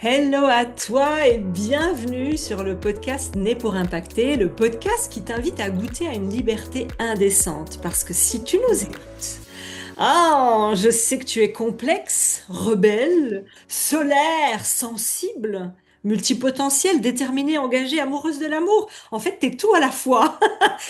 Hello à toi et bienvenue sur le podcast Né pour impacter, le podcast qui t'invite à goûter à une liberté indécente. Parce que si tu nous écoutes, je sais que tu es complexe, rebelle, solaire, sensible, multipotentielle, déterminée, engagée, amoureuse de l'amour. En fait, t'es tout à la fois.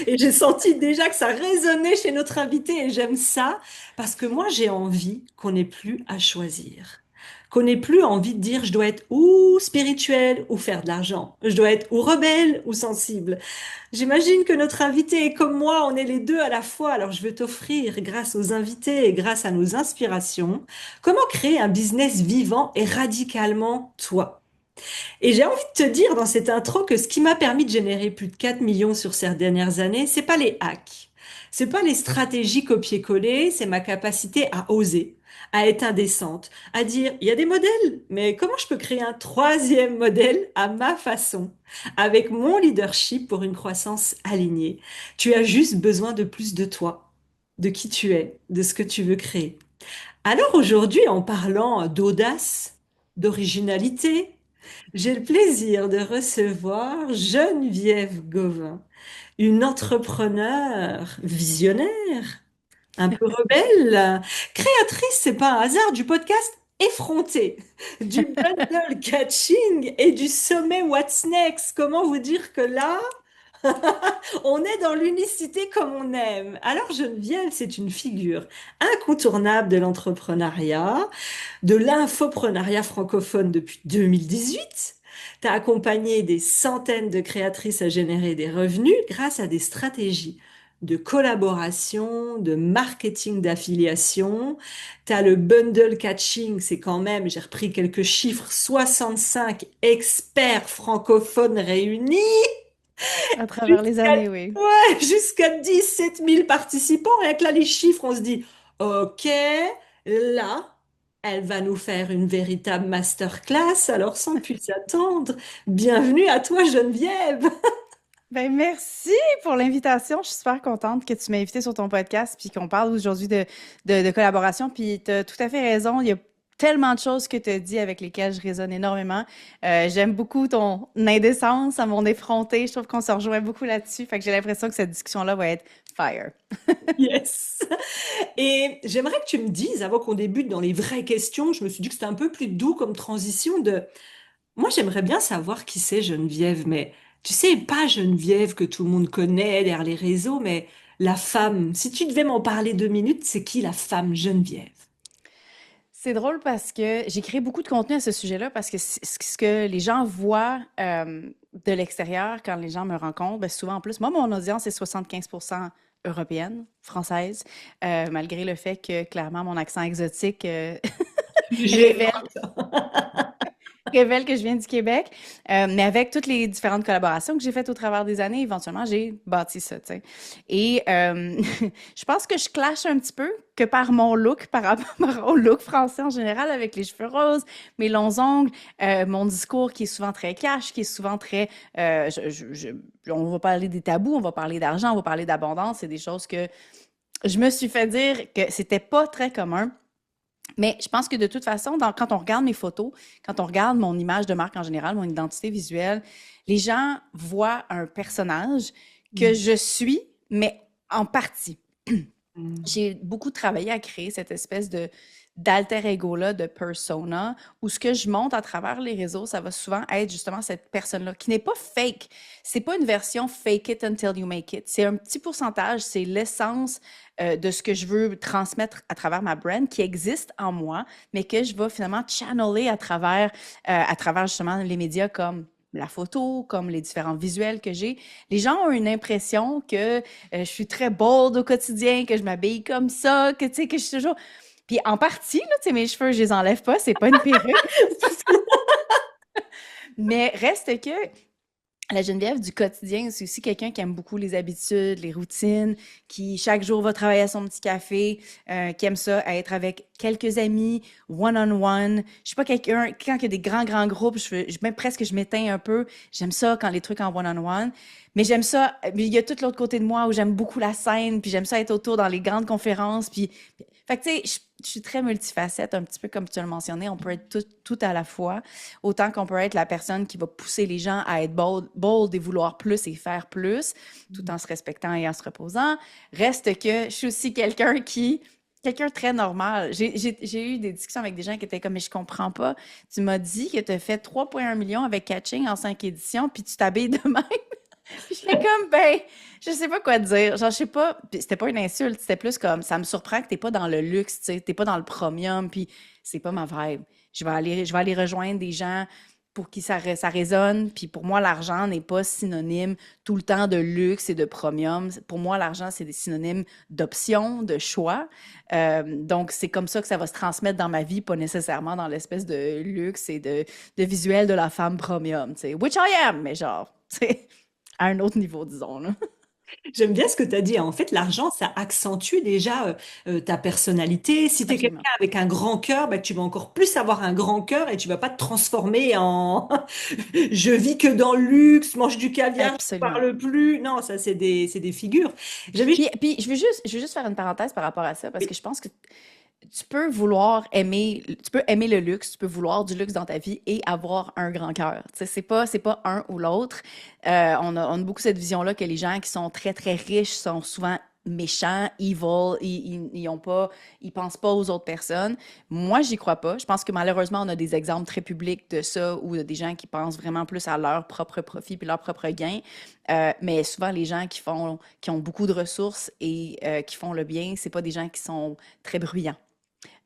Et j'ai senti déjà que ça résonnait chez notre invité et j'aime ça parce que moi, j'ai envie qu'on n'ait plus à choisir. Qu'on n'ait plus envie de dire je dois être ou spirituel ou faire de l'argent. Je dois être ou rebelle ou sensible. J'imagine que notre invité est comme moi, on est les deux à la fois. Alors je vais t'offrir, grâce aux invités et grâce à nos inspirations, comment créer un business vivant et radicalement toi. Et j'ai envie de te dire dans cette intro que ce qui m'a permis de générer plus de 4 millions sur ces dernières années, c'est pas les hacks, c'est pas les stratégies copier-coller, c'est ma capacité à oser, à être indécente, à dire il y a des modèles, mais comment je peux créer un troisième modèle à ma façon, avec mon leadership pour une croissance alignée. Tu as juste besoin de plus de toi, de qui tu es, de ce que tu veux créer. Alors aujourd'hui, en parlant d'audace, d'originalité, j'ai le plaisir de recevoir Geneviève Gauvin, une entrepreneure visionnaire, un peu rebelle, créatrice, c'est pas un hasard, du podcast Effronté, du bundle catching et du sommet What's Next. Comment vous dire que là, on est dans l'unicité comme on aime. Alors Geneviève, c'est une figure incontournable de l'entrepreneuriat, de l'infoprenariat francophone depuis 2018. Tu as accompagné des centaines de créatrices à générer des revenus grâce à des stratégies de collaboration, de marketing d'affiliation. Tu as le bundle catching, c'est quand même, j'ai repris quelques chiffres, 65 experts francophones réunis À travers les jusqu'à années, oui. jusqu'à 17 000 participants. Et avec là, les chiffres, on se dit, OK, là, elle va nous faire une véritable masterclass. Alors, sans plus attendre, bienvenue à toi, Geneviève. Ben merci pour l'invitation. Je suis super contente que tu m'aies invité sur ton podcast puis qu'on parle aujourd'hui de collaboration. Puis tu as tout à fait raison. Il y a tellement de choses que tu as dit avec lesquelles je résonne énormément. J'aime beaucoup ton indécence à mon effronté. Je trouve qu'on se rejoint beaucoup là-dessus. Fait que j'ai l'impression que cette discussion-là va être fire. Yes. Et j'aimerais que tu me dises, avant qu'on débute dans les vraies questions, je me suis dit que c'était un peu plus doux comme transition de... Moi, j'aimerais bien savoir qui c'est Geneviève, mais tu sais, pas Geneviève que tout le monde connaît derrière les réseaux, mais la femme. Si tu devais m'en parler 2 minutes, c'est qui la femme Geneviève? C'est drôle parce que j'ai créé beaucoup de contenu à ce sujet-là parce que ce que les gens voient de l'extérieur quand les gens me rencontrent, ben souvent en plus, moi, mon audience est 75% européenne, française, malgré le fait que clairement mon accent exotique révèle Gênant. révèle que je viens du Québec. Mais avec toutes les différentes collaborations que j'ai faites au travers des années, éventuellement, j'ai bâti ça, tu sais. Et je pense que je clash un petit peu que par mon look, par rapport au look français en général, avec les cheveux roses, mes longs ongles, mon discours qui est souvent très cash, qui est souvent très... on va parler des tabous, on va parler d'argent, on va parler d'abondance. C'est des choses que je me suis fait dire que c'était pas très commun. Mais je pense que de toute façon, quand on regarde mes photos, quand on regarde mon image de marque en général, mon identité visuelle, les gens voient un personnage que Mm. je suis, mais en partie. Mm. J'ai beaucoup travaillé à créer cette espèce de d'alter ego-là, de persona, où ce que je montre à travers les réseaux, ça va souvent être justement cette personne-là, qui n'est pas fake. C'est pas une version fake it until you make it. C'est un petit pourcentage, c'est l'essence de ce que je veux transmettre à travers ma brand, qui existe en moi, mais que je vais finalement channeler à travers justement les médias comme la photo, comme les différents visuels que j'ai. Les gens ont une impression que je suis très bold au quotidien, que je m'habille comme ça, que tu sais, que je suis toujours... Puis en partie, là, tu sais, mes cheveux, je les enlève pas, c'est pas une perruque. Mais reste que la Geneviève du quotidien, c'est aussi quelqu'un qui aime beaucoup les habitudes, les routines, qui chaque jour va travailler à son petit café, qui aime ça, être avec quelques amis, one-on-one. Je suis pas quelqu'un, quand il y a des grands groupes, même presque je m'éteins un peu. J'aime ça quand les trucs en one-on-one. Mais j'aime ça, il y a tout l'autre côté de moi où j'aime beaucoup la scène, puis j'aime ça être autour dans les grandes conférences, puis Fait que, tu sais, je suis très multifacette, un petit peu comme tu l'as mentionné. On peut être tout à la fois. Autant qu'on peut être la personne qui va pousser les gens à être bold et vouloir plus et faire plus, tout en se respectant et en se reposant. Reste que je suis aussi quelqu'un de très normal. J'ai eu des discussions avec des gens qui étaient comme, mais je comprends pas. Tu m'as dit que tu as fait 3,1 millions avec Catching en 5 éditions, puis tu t'habilles de même. Puis j'étais comme, ben, je sais pas quoi te dire. Genre, je sais pas, puis c'était pas une insulte, c'était plus comme, ça me surprend que t'es pas dans le luxe, tu sais, t'es pas dans le premium, puis c'est pas ma vibe. Je vais aller rejoindre des gens pour qui ça résonne, puis pour moi, l'argent n'est pas synonyme tout le temps de luxe et de premium. Pour moi, l'argent, c'est des synonymes d'options, de choix. Donc, c'est comme ça que ça va se transmettre dans ma vie, pas nécessairement dans l'espèce de luxe et de visuel de la femme premium, tu sais. Which I am, mais genre, tu sais à un autre niveau, disons, là. J'aime bien ce que tu as dit. En fait, l'argent, ça accentue déjà ta personnalité. Si tu es quelqu'un Absolument. avec un grand cœur, bah, tu vas encore plus avoir un grand cœur et tu vas pas te transformer en je vis que dans le luxe, mange du caviar, je ne Absolument. parle plus. Non, ça, c'est des figures. J'avais Puis je veux juste faire une parenthèse par rapport à ça, parce que je pense que tu peux aimer le luxe, tu peux vouloir du luxe dans ta vie et avoir un grand cœur. Tu sais, c'est pas un ou l'autre. On a beaucoup cette vision-là que les gens qui sont très, très riches sont souvent méchants, evil, ils pensent pas aux autres personnes. Moi, j'y crois pas. Je pense que malheureusement, on a des exemples très publics de ça, où il y a des gens qui pensent vraiment plus à leur propre profit puis leur propre gain. Mais souvent, les gens qui ont beaucoup de ressources et qui font le bien, c'est pas des gens qui sont très bruyants.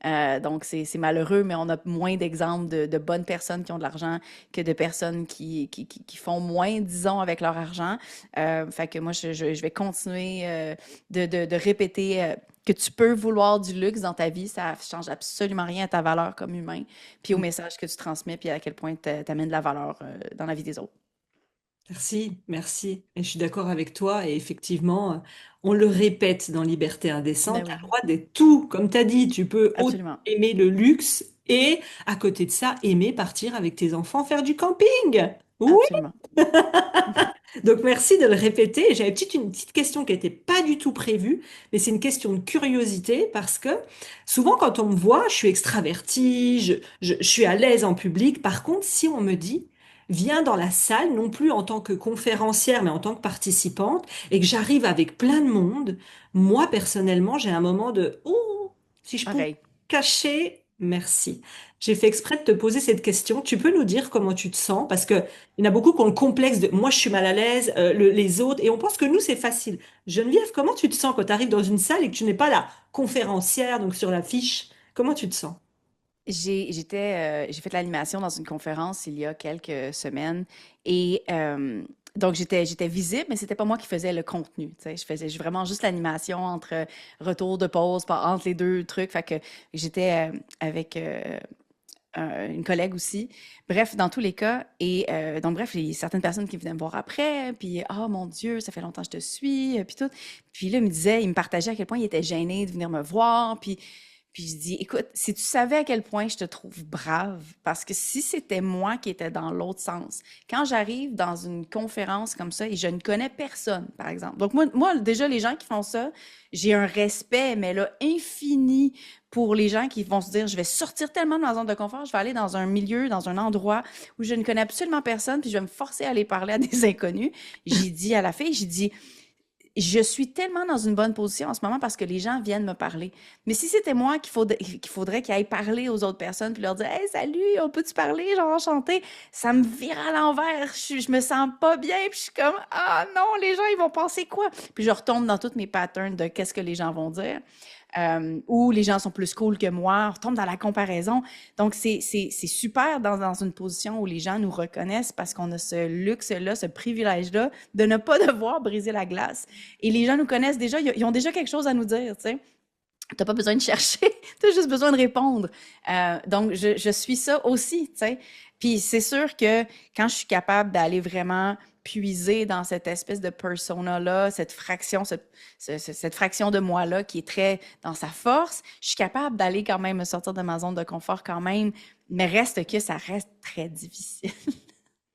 Donc, c'est malheureux, mais on a moins d'exemples de bonnes personnes qui ont de l'argent que de personnes qui font moins, disons, avec leur argent. Fait que moi, je vais continuer de répéter que tu peux vouloir du luxe dans ta vie. Ça change absolument rien à ta valeur comme humain, puis au message que tu transmets, puis à quel point tu amènes de la valeur dans la vie des autres. Merci, merci. Et je suis d'accord avec toi. Et effectivement, on le répète dans Liberté indécente, Ben tu as le oui, droit d'être tout. Comme tu as dit, tu peux autant absolument. aimer le luxe et à côté de ça, aimer partir avec tes enfants faire du camping. Oui. Absolument. Donc merci de le répéter. J'avais une petite question qui n'était pas du tout prévue, mais c'est une question de curiosité parce que souvent quand on me voit, je suis extravertie, je suis à l'aise en public. Par contre, si on me dit, viens dans la salle, non plus en tant que conférencière, mais en tant que participante, et que j'arrive avec plein de monde, moi personnellement, j'ai un moment de, oh, si je pouvais Pareil. cacher, merci. J'ai fait exprès de te poser cette question. Tu peux nous dire comment tu te sens? Parce que il y en a beaucoup qui ont le complexe de moi, je suis mal à l'aise, les autres, et on pense que nous, c'est facile. Geneviève, comment tu te sens quand tu arrives dans une salle et que tu n'es pas la conférencière, donc sur l'affiche? Comment tu te sens? J'ai fait de l'animation dans une conférence il y a quelques semaines et donc j'étais visible, mais c'était pas moi qui faisais le contenu. Tu sais, je faisais vraiment juste l'animation entre retour de pause, entre les deux trucs. Fait que j'étais avec une collègue aussi. Bref, dans tous les cas, et donc bref, il y a certaines personnes qui venaient me voir après, puis oh mon Dieu, ça fait longtemps que je te suis, puis tout. Puis là, il me partageait à quel point il était gêné de venir me voir, puis je dis, écoute, si tu savais à quel point je te trouve brave, parce que si c'était moi qui étais dans l'autre sens, quand j'arrive dans une conférence comme ça et je ne connais personne, par exemple. Donc moi déjà, les gens qui font ça, j'ai un respect, mais là, infini pour les gens qui vont se dire, je vais sortir tellement de ma zone de confort, je vais aller dans un milieu, dans un endroit où je ne connais absolument personne, puis je vais me forcer à aller parler à des inconnus. J'ai dit à la fille, j'ai dit, je suis tellement dans une bonne position en ce moment parce que les gens viennent me parler. Mais si c'était moi qu'il faudrait qu'ils aillent parler aux autres personnes puis leur dire Hey, salut, on peut-tu parler, genre enchanté, ça me vire à l'envers. Je me sens pas bien, puis je suis comme Ah non, les gens, ils vont penser quoi? Puis je retombe dans tous mes patterns de qu'est-ce que les gens vont dire. Ou les gens sont plus cool que moi, on retombe dans la comparaison. Donc, c'est super dans une position où les gens nous reconnaissent parce qu'on a ce luxe-là, ce privilège-là de ne pas devoir briser la glace. Et les gens nous connaissent déjà, ils ont déjà quelque chose à nous dire, tu sais. T'as pas besoin de chercher, t'as juste besoin de répondre. Donc, je suis ça aussi, tu sais. Puis c'est sûr que quand je suis capable d'aller vraiment puiser dans cette espèce de persona-là, cette fraction de moi-là qui est très dans sa force, je suis capable d'aller quand même me sortir de ma zone de confort quand même, mais reste que ça reste très difficile.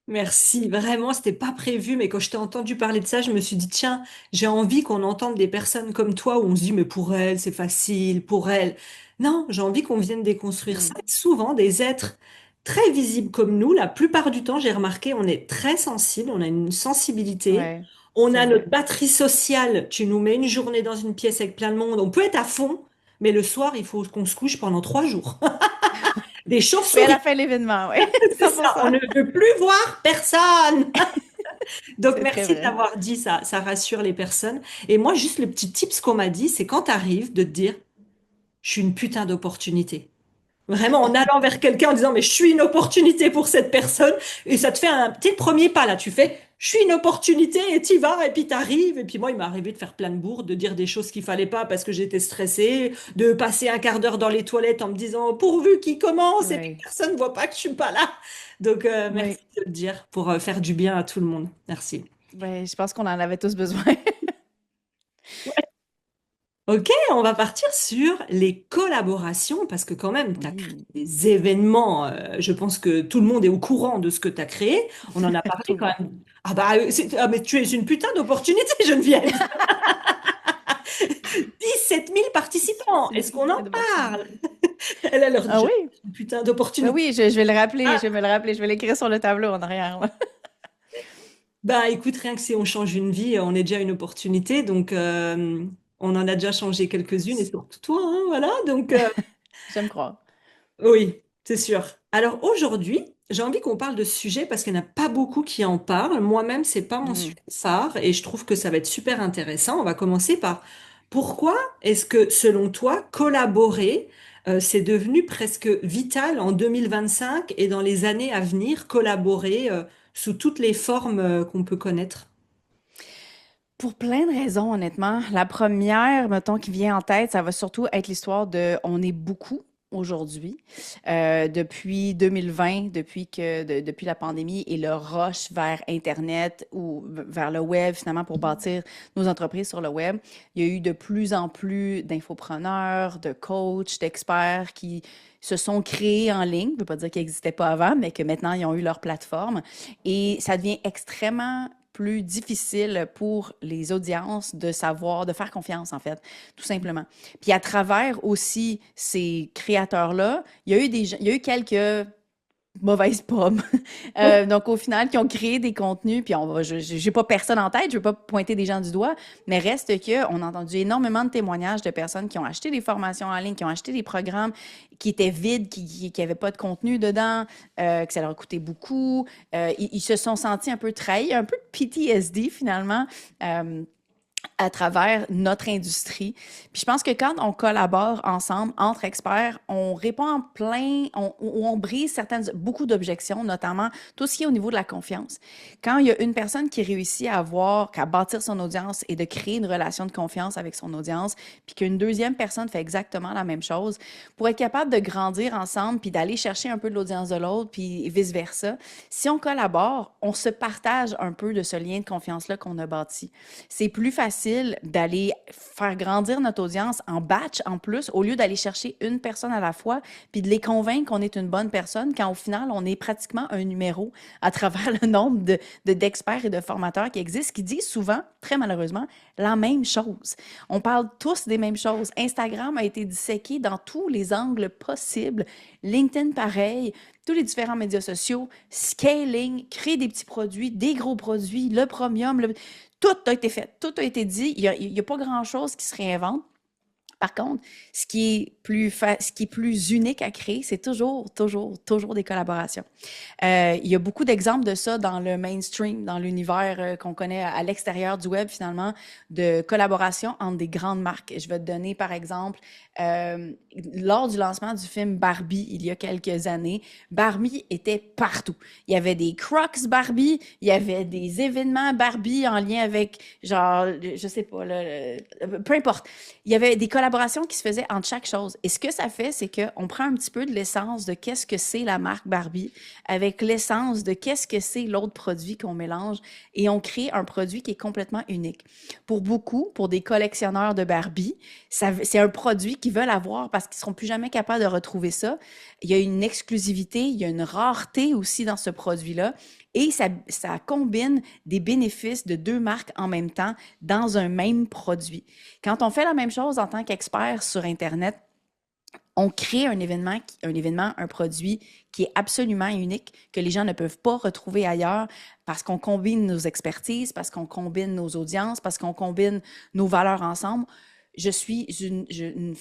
Merci. Vraiment, c'était pas prévu, mais quand je t'ai entendu parler de ça, je me suis dit, tiens, j'ai envie qu'on entende des personnes comme toi où on se dit, mais pour elle, c'est facile, pour elle. Non, j'ai envie qu'on vienne déconstruire ça. Mm. Et souvent, des êtres très visibles comme nous, la plupart du temps, j'ai remarqué, on est très sensible, on a une sensibilité, Ouais, on c'est a notre vrai. batterie sociale. Tu nous mets une journée dans une pièce avec plein de monde, on peut être à fond, mais le soir, il faut qu'on se couche pendant 3 jours. Des Oui, à la chauves-souris, fin de l'événement, oui, c'est ça, on 100%. ne veut plus voir personne. Donc, C'est très merci vrai. d'avoir dit ça, ça rassure les personnes. Et moi, juste le petit tips qu'on m'a dit, c'est quand tu arrives de te dire, je suis une putain d'opportunité. Vraiment, en allant vers quelqu'un en disant, mais je suis une opportunité pour cette personne. Et ça te fait un petit premier pas là. Tu fais, je suis une opportunité et t'y vas et puis t'arrives. Et puis moi, il m'est arrivé de faire plein de bourdes, de dire des choses qu'il fallait pas parce que j'étais stressée, de passer un quart d'heure dans les toilettes en me disant, pourvu qu'il commence et puis Oui, personne ne voit pas que je suis pas là. Donc, merci oui. de le dire pour faire du bien à tout le monde. Merci. Ben, je pense qu'on en avait tous besoin. Ok, on va partir sur les collaborations parce que quand même, tu as créé Oui, des événements. Je pense que tout le monde est au courant de ce que tu as créé. On en a tout parlé le quand monde. même. Ah bah, ah, mais tu es une putain d'opportunité, Geneviève. 17 000 participants. C'est une Est-ce qu'on en putain d'opportunité. parle? Elle a leur Ah job. oui? Une putain Ben d'opportunité. oui, je vais le rappeler, Ah, je vais me le rappeler, je vais l'écrire sur le tableau en arrière, là. bah écoute, rien que si on change une vie, on est déjà une opportunité. Donc, on en a déjà changé quelques-unes et surtout toi, hein, voilà. Donc, J'aime croire. oui, c'est sûr. Alors aujourd'hui, j'ai envie qu'on parle de ce sujet parce qu'il n'y en a pas beaucoup qui en parlent. Moi-même, c'est pas mon Mm. sujet phare et je trouve que ça va être super intéressant. On va commencer par pourquoi est-ce que, selon toi, collaborer, c'est devenu presque vital en 2025 et dans les années à venir, collaborer, sous toutes les formes, qu'on peut connaître? Pour plein de raisons, honnêtement. La première, mettons, qui vient en tête, ça va surtout être l'histoire de on est beaucoup aujourd'hui. Depuis 2020, depuis la pandémie et le rush vers Internet ou vers le web, finalement, pour bâtir nos entreprises sur le web, il y a eu de plus en plus d'infopreneurs, de coachs, d'experts qui se sont créés en ligne. Ça ne veut pas dire qu'ils n'existaient pas avant, mais que maintenant, ils ont eu leur plateforme. Et ça devient extrêmement plus difficile pour les audiences de savoir, de faire confiance, en fait, tout simplement. Puis à travers aussi ces créateurs-là, il y a eu quelques mauvaises pommes. Donc au final, qui ont créé des contenus, puis j'ai pas personne en tête, je veux pas pointer des gens du doigt, mais reste que on a entendu énormément de témoignages de personnes qui ont acheté des formations en ligne, qui ont acheté des programmes qui étaient vides, qui avaient pas de contenu dedans, que ça leur a coûté beaucoup. Ils se sont sentis un peu trahis, un peu de PTSD finalement. Euh, à travers notre industrie. Puis je pense que quand on collabore ensemble, entre experts, on répond en plein, on brise beaucoup d'objections, notamment tout ce qui est au niveau de la confiance. Quand il y a une personne qui réussit à bâtir son audience et de créer une relation de confiance avec son audience, puis qu'une deuxième personne fait exactement la même chose, pour être capable de grandir ensemble, puis d'aller chercher un peu de l'audience de l'autre, puis vice-versa, si on collabore, on se partage un peu de ce lien de confiance-là qu'on a bâti. C'est plus facile d'aller faire grandir notre audience en batch en plus, au lieu d'aller chercher une personne à la fois, puis de les convaincre qu'on est une bonne personne, quand au final, on est pratiquement un numéro à travers le nombre d'experts et de formateurs qui existent, qui disent souvent, très malheureusement, la même chose. On parle tous des mêmes choses. Instagram a été disséqué dans tous les angles possibles. LinkedIn, pareil. Tous les différents médias sociaux, scaling, créer des petits produits, des gros produits, le premium, tout a été fait, tout a été dit. Il y a pas grand-chose qui se réinvente. Par contre, ce qui est plus unique à créer, c'est toujours des collaborations. Il y a beaucoup d'exemples de ça dans le mainstream, dans l'univers qu'on connaît à l'extérieur du web, finalement, de collaboration entre des grandes marques. Je vais te donner, par exemple, lors du lancement du film Barbie, il y a quelques années, Barbie était partout. Il y avait des Crocs Barbie, il y avait des événements Barbie en lien avec, genre, je sais pas, peu importe. Il y avait des collaborations qui se faisaient entre chaque chose. Et ce que ça fait, c'est qu'on prend un petit peu de l'essence de qu'est-ce que c'est la marque Barbie avec l'essence de qu'est-ce que c'est l'autre produit qu'on mélange et on crée un produit qui est complètement unique. Pour beaucoup, pour des collectionneurs de Barbie, c'est un produit qu'ils veulent avoir parce qu'ils seront plus jamais capables de retrouver ça. Il y a une exclusivité, il y a une rareté aussi dans ce produit-là et ça combine des bénéfices de deux marques en même temps dans un même produit. Quand on fait la même chose en tant qu'expert sur Internet, on crée un événement, un produit qui est absolument unique, que les gens ne peuvent pas retrouver ailleurs parce qu'on combine nos expertises, parce qu'on combine nos audiences, parce qu'on combine nos valeurs ensemble. Je suis une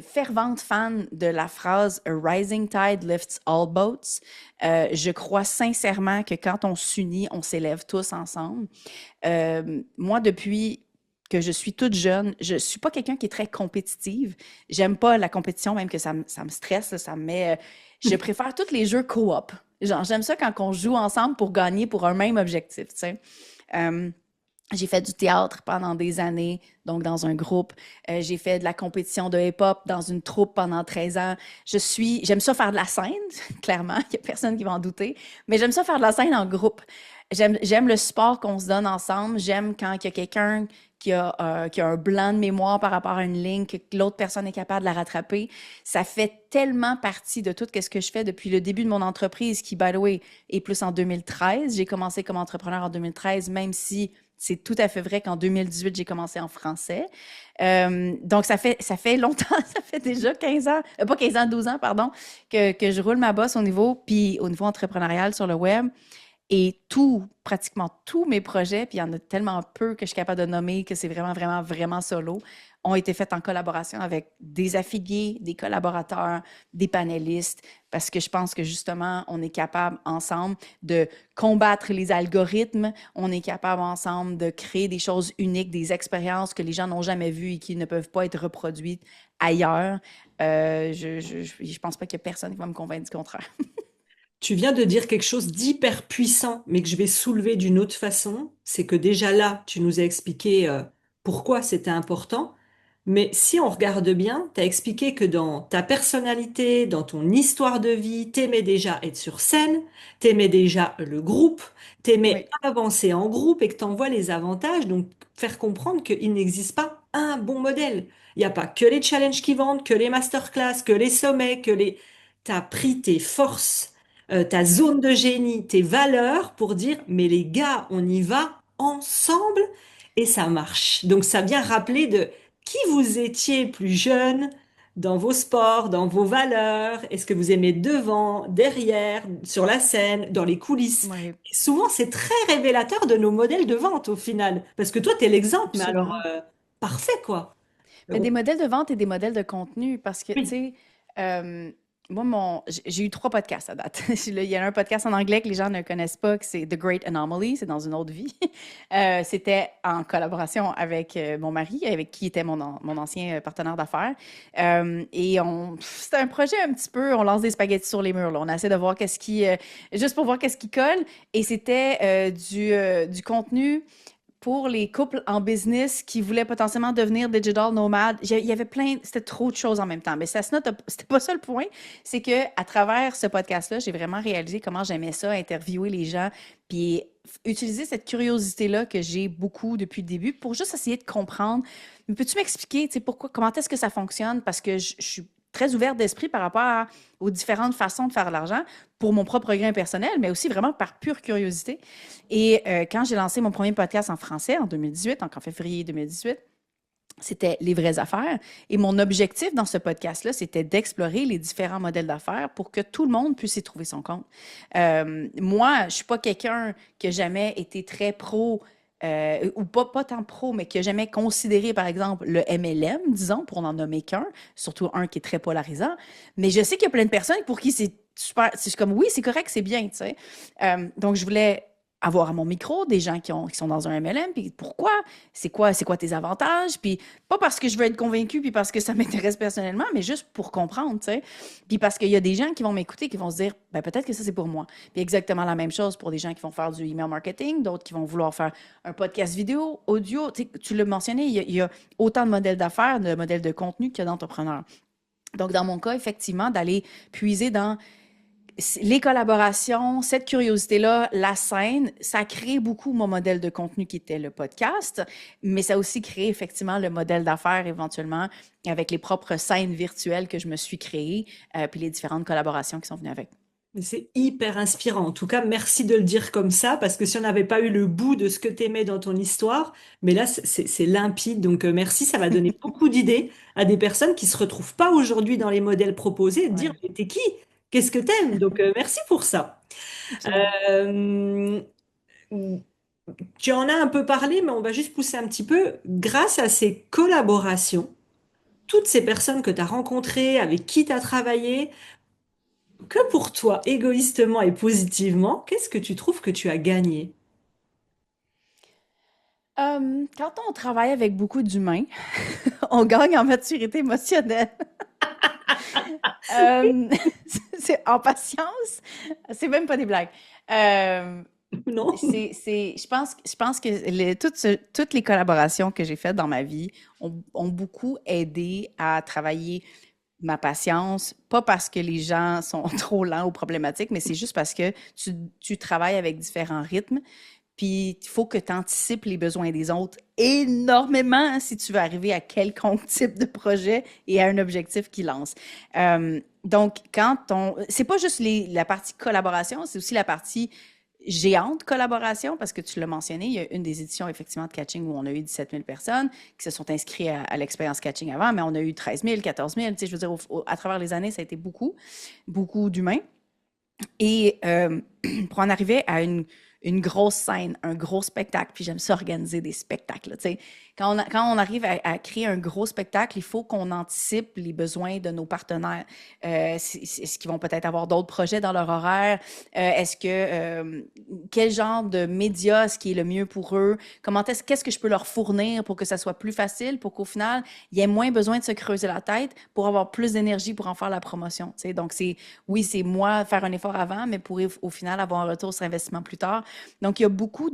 fervente fan de la phrase « A rising tide lifts all boats ». Je crois sincèrement que quand on s'unit, on s'élève tous ensemble. Moi, depuis que je suis toute jeune, je suis pas quelqu'un qui est très compétitive. J'aime pas la compétition, même que ça me stresse, ça me met... je préfère tous les jeux co-op. Genre, j'aime ça quand on joue ensemble pour gagner pour un même objectif, tu sais. J'ai fait du théâtre pendant des années, donc dans un groupe. J'ai fait de la compétition de hip-hop dans une troupe pendant 13 ans. J'aime ça faire de la scène, clairement, il y a personne qui va en douter, mais j'aime ça faire de la scène en groupe. J'aime le support qu'on se donne ensemble. J'aime quand il y a quelqu'un qui a un blanc de mémoire par rapport à une ligne, que l'autre personne est capable de la rattraper. Ça fait tellement partie de tout ce que je fais depuis le début de mon entreprise, qui, by the way, est plus en 2013. J'ai commencé comme entrepreneur en 2013, même si c'est tout à fait vrai qu'en 2018, j'ai commencé en français. Donc, ça fait longtemps, ça fait déjà 15 ans, pas 15 ans, 12 ans, pardon, que je roule ma bosse au niveau entrepreneurial sur le web. Et pratiquement tous mes projets, puis il y en a tellement peu que je suis capable de nommer que c'est vraiment, vraiment, vraiment solo, ont été faits en collaboration avec des affiliés, des collaborateurs, des panélistes, parce que je pense que justement, on est capable ensemble de combattre les algorithmes, on est capable ensemble de créer des choses uniques, des expériences que les gens n'ont jamais vues et qui ne peuvent pas être reproduites ailleurs. Je pense pas qu'il y a personne qui va me convaincre du contraire. Tu viens de dire quelque chose d'hyper puissant, mais que je vais soulever d'une autre façon. C'est que déjà là, tu nous as expliqué pourquoi c'était important. Mais si on regarde bien, tu as expliqué que dans ta personnalité, dans ton histoire de vie, t'aimais déjà être sur scène, t'aimais déjà le groupe, t'aimais Oui. avancer en groupe et que t'en vois les avantages. Donc, faire comprendre qu'il n'existe pas un bon modèle. Il n'y a pas que les challenges qui vendent, que les masterclass, que les sommets, que les... T'as pris tes forces, ta zone de génie, tes valeurs pour dire, mais les gars, on y va ensemble et ça marche. Donc ça vient rappeler de qui vous étiez plus jeune dans vos sports, dans vos valeurs, est-ce que vous aimez devant, derrière, sur la scène, dans les coulisses. Oui, Et souvent, c'est très révélateur de nos modèles de vente au final. Parce que toi, tu es l'exemple, mais alors absolument. parfait, quoi. Mais Donc, des modèles de vente et des modèles de contenu, parce que, tu oui. sais, moi, j'ai eu 3 podcasts à date. Il y a un podcast en anglais que les gens ne connaissent pas, que c'est The Great Anomaly, c'est dans une autre vie. C'était en collaboration avec mon mari, avec qui était mon ancien partenaire d'affaires. C'était un projet un petit peu, on lance des spaghettis sur les murs, là. On essaie de voir juste pour voir qu'est-ce qui colle. Et c'était du contenu pour les couples en business qui voulaient potentiellement devenir digital nomades. Il y avait c'était trop de choses en même temps. Mais c'était pas ça le point. C'est que à travers ce podcast-là, j'ai vraiment réalisé comment j'aimais ça, interviewer les gens, puis utiliser cette curiosité-là que j'ai beaucoup depuis le début pour juste essayer de comprendre. Mais peux-tu m'expliquer, tu sais, comment est-ce que ça fonctionne? Parce que je suis très ouverte d'esprit par rapport aux différentes façons de faire de l'argent pour mon propre gain personnel, mais aussi vraiment par pure curiosité. Et quand j'ai lancé mon premier podcast en français en 2018, donc en février 2018, c'était les vraies affaires. Et mon objectif dans ce podcast-là, c'était d'explorer les différents modèles d'affaires pour que tout le monde puisse y trouver son compte. Moi, je suis pas quelqu'un qui a jamais été très pro ou pas tant pro, mais qui a jamais considéré, par exemple, le MLM, disons, pour n'en nommer qu'un, surtout un qui est très polarisant. Mais je sais qu'il y a plein de personnes pour qui c'est super. C'est comme, oui, c'est correct, c'est bien, tu sais. Donc, je voulais avoir à mon micro des gens qui sont dans un MLM, puis pourquoi, c'est quoi tes avantages, puis pas parce que je veux être convaincue, puis parce que ça m'intéresse personnellement, mais juste pour comprendre, tu sais. Puis parce qu'il y a des gens qui vont m'écouter, qui vont se dire, ben peut-être que ça, c'est pour moi. Puis exactement la même chose pour des gens qui vont faire du email marketing, d'autres qui vont vouloir faire un podcast vidéo, audio. Tu l'as mentionné, il y a autant de modèles d'affaires, de modèles de contenu qu'il y a d'entrepreneurs. Donc, dans mon cas, effectivement, d'aller puiser dans les collaborations, cette curiosité-là, la scène, ça crée beaucoup mon modèle de contenu qui était le podcast, mais ça a aussi créé effectivement le modèle d'affaires éventuellement avec les propres scènes virtuelles que je me suis créées, puis les différentes collaborations qui sont venues avec. Mais c'est hyper inspirant. En tout cas, merci de le dire comme ça, parce que si on n'avait pas eu le bout de ce que tu aimais dans ton histoire, mais là, c'est limpide. Donc, merci, ça va donner beaucoup d'idées à des personnes qui se retrouvent pas aujourd'hui dans les modèles proposés et de dire, Ouais, mais t'es qui? Qu'est-ce que t'aimes? Donc, merci pour ça. absolument. Euh, Tu en as un peu parlé, mais on va juste pousser un petit peu. Grâce à ces collaborations, toutes ces personnes que tu as rencontrées, avec qui tu as travaillé, que pour toi, égoïstement et positivement, qu'est-ce que tu trouves que tu as gagné? Quand on travaille avec beaucoup d'humains, on gagne en maturité émotionnelle. Euh, c'est en patience, c'est même pas des blagues. Euh, Non? je pense que toutes les collaborations que j'ai faites dans ma vie ont beaucoup aidé à travailler ma patience, pas parce que les gens sont trop lents ou problématiques, mais c'est juste parce que tu travailles avec différents rythmes, puis il faut que tu anticipes les besoins des autres énormément si tu veux arriver à quelconque type de projet et à un objectif qui lance. Donc, c'est pas juste la partie collaboration, c'est aussi la partie géante collaboration, parce que tu l'as mentionné, il y a une des éditions effectivement de Catching où on a eu 17 000 personnes qui se sont inscrites à l'expérience Catching avant, mais on a eu 13 000, 14 000, tu sais, je veux dire, à travers les années, ça a été beaucoup, beaucoup d'humains. Et pour en arriver à une grosse scène, un gros spectacle, puis j'aime ça organiser des spectacles. Tu sais. Quand on arrive à créer un gros spectacle, il faut qu'on anticipe les besoins de nos partenaires. Est-ce qu'ils vont peut-être avoir d'autres projets dans leur horaire? Quel genre de média est-ce qui est le mieux pour eux? Qu'est-ce que je peux leur fournir pour que ça soit plus facile, pour qu'au final, il y ait moins besoin de se creuser la tête pour avoir plus d'énergie pour en faire la promotion. Tu sais. Donc, oui, c'est moi faire un effort avant, mais pour au final avoir un retour sur investissement plus tard. Donc, il y a beaucoup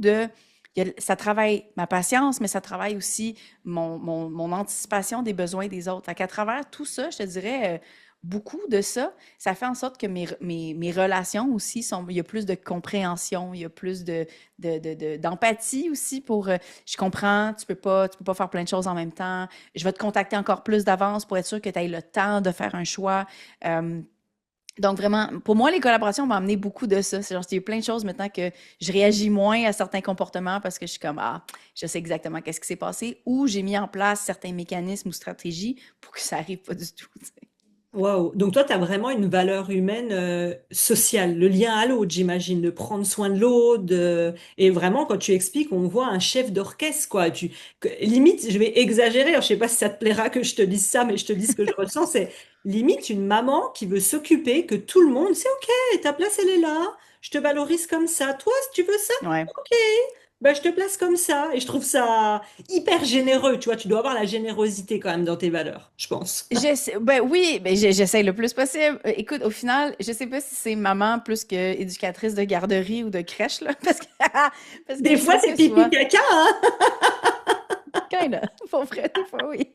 ça travaille ma patience, mais ça travaille aussi mon anticipation des besoins des autres. Fait qu'à travers tout ça, je te dirais, beaucoup de ça, ça fait en sorte que mes relations aussi il y a plus de compréhension, il y a plus d'empathie aussi je comprends, tu peux pas faire plein de choses en même temps, je vais te contacter encore plus d'avance pour être sûr que tu aies le temps de faire un choix. Donc vraiment, pour moi, les collaborations m'ont amené beaucoup de ça. C'est genre, il y a plein de choses maintenant que je réagis moins à certains comportements parce que je suis comme, ah, je sais exactement qu'est-ce qui s'est passé, ou j'ai mis en place certains mécanismes ou stratégies pour que ça arrive pas du tout. Tu sais. Waouh. Donc toi, tu as vraiment une valeur humaine sociale, le lien à l'autre, j'imagine, de prendre soin de l'autre. Et vraiment, quand tu expliques, on voit un chef d'orchestre, quoi. Limite, je vais exagérer, alors, je sais pas si ça te plaira que je te dise ça, mais je te dis ce que je ressens, c'est limite une maman qui veut s'occuper, que tout le monde, c'est OK, ta place, elle est là, je te valorise comme ça. Toi, si tu veux ça, Ouais. OK. Ben, je te place comme ça. Et je trouve ça hyper généreux, tu vois. Tu dois avoir la générosité quand même dans tes valeurs, je pense. Ben oui, ben j'essaie le plus possible. Écoute, au final, je sais pas si c'est maman plus que éducatrice de garderie ou de crèche, là, parce que Des je fois, trouve c'est que pipi souvent, caca, hein? kinda, pour vrai, des fois, oui.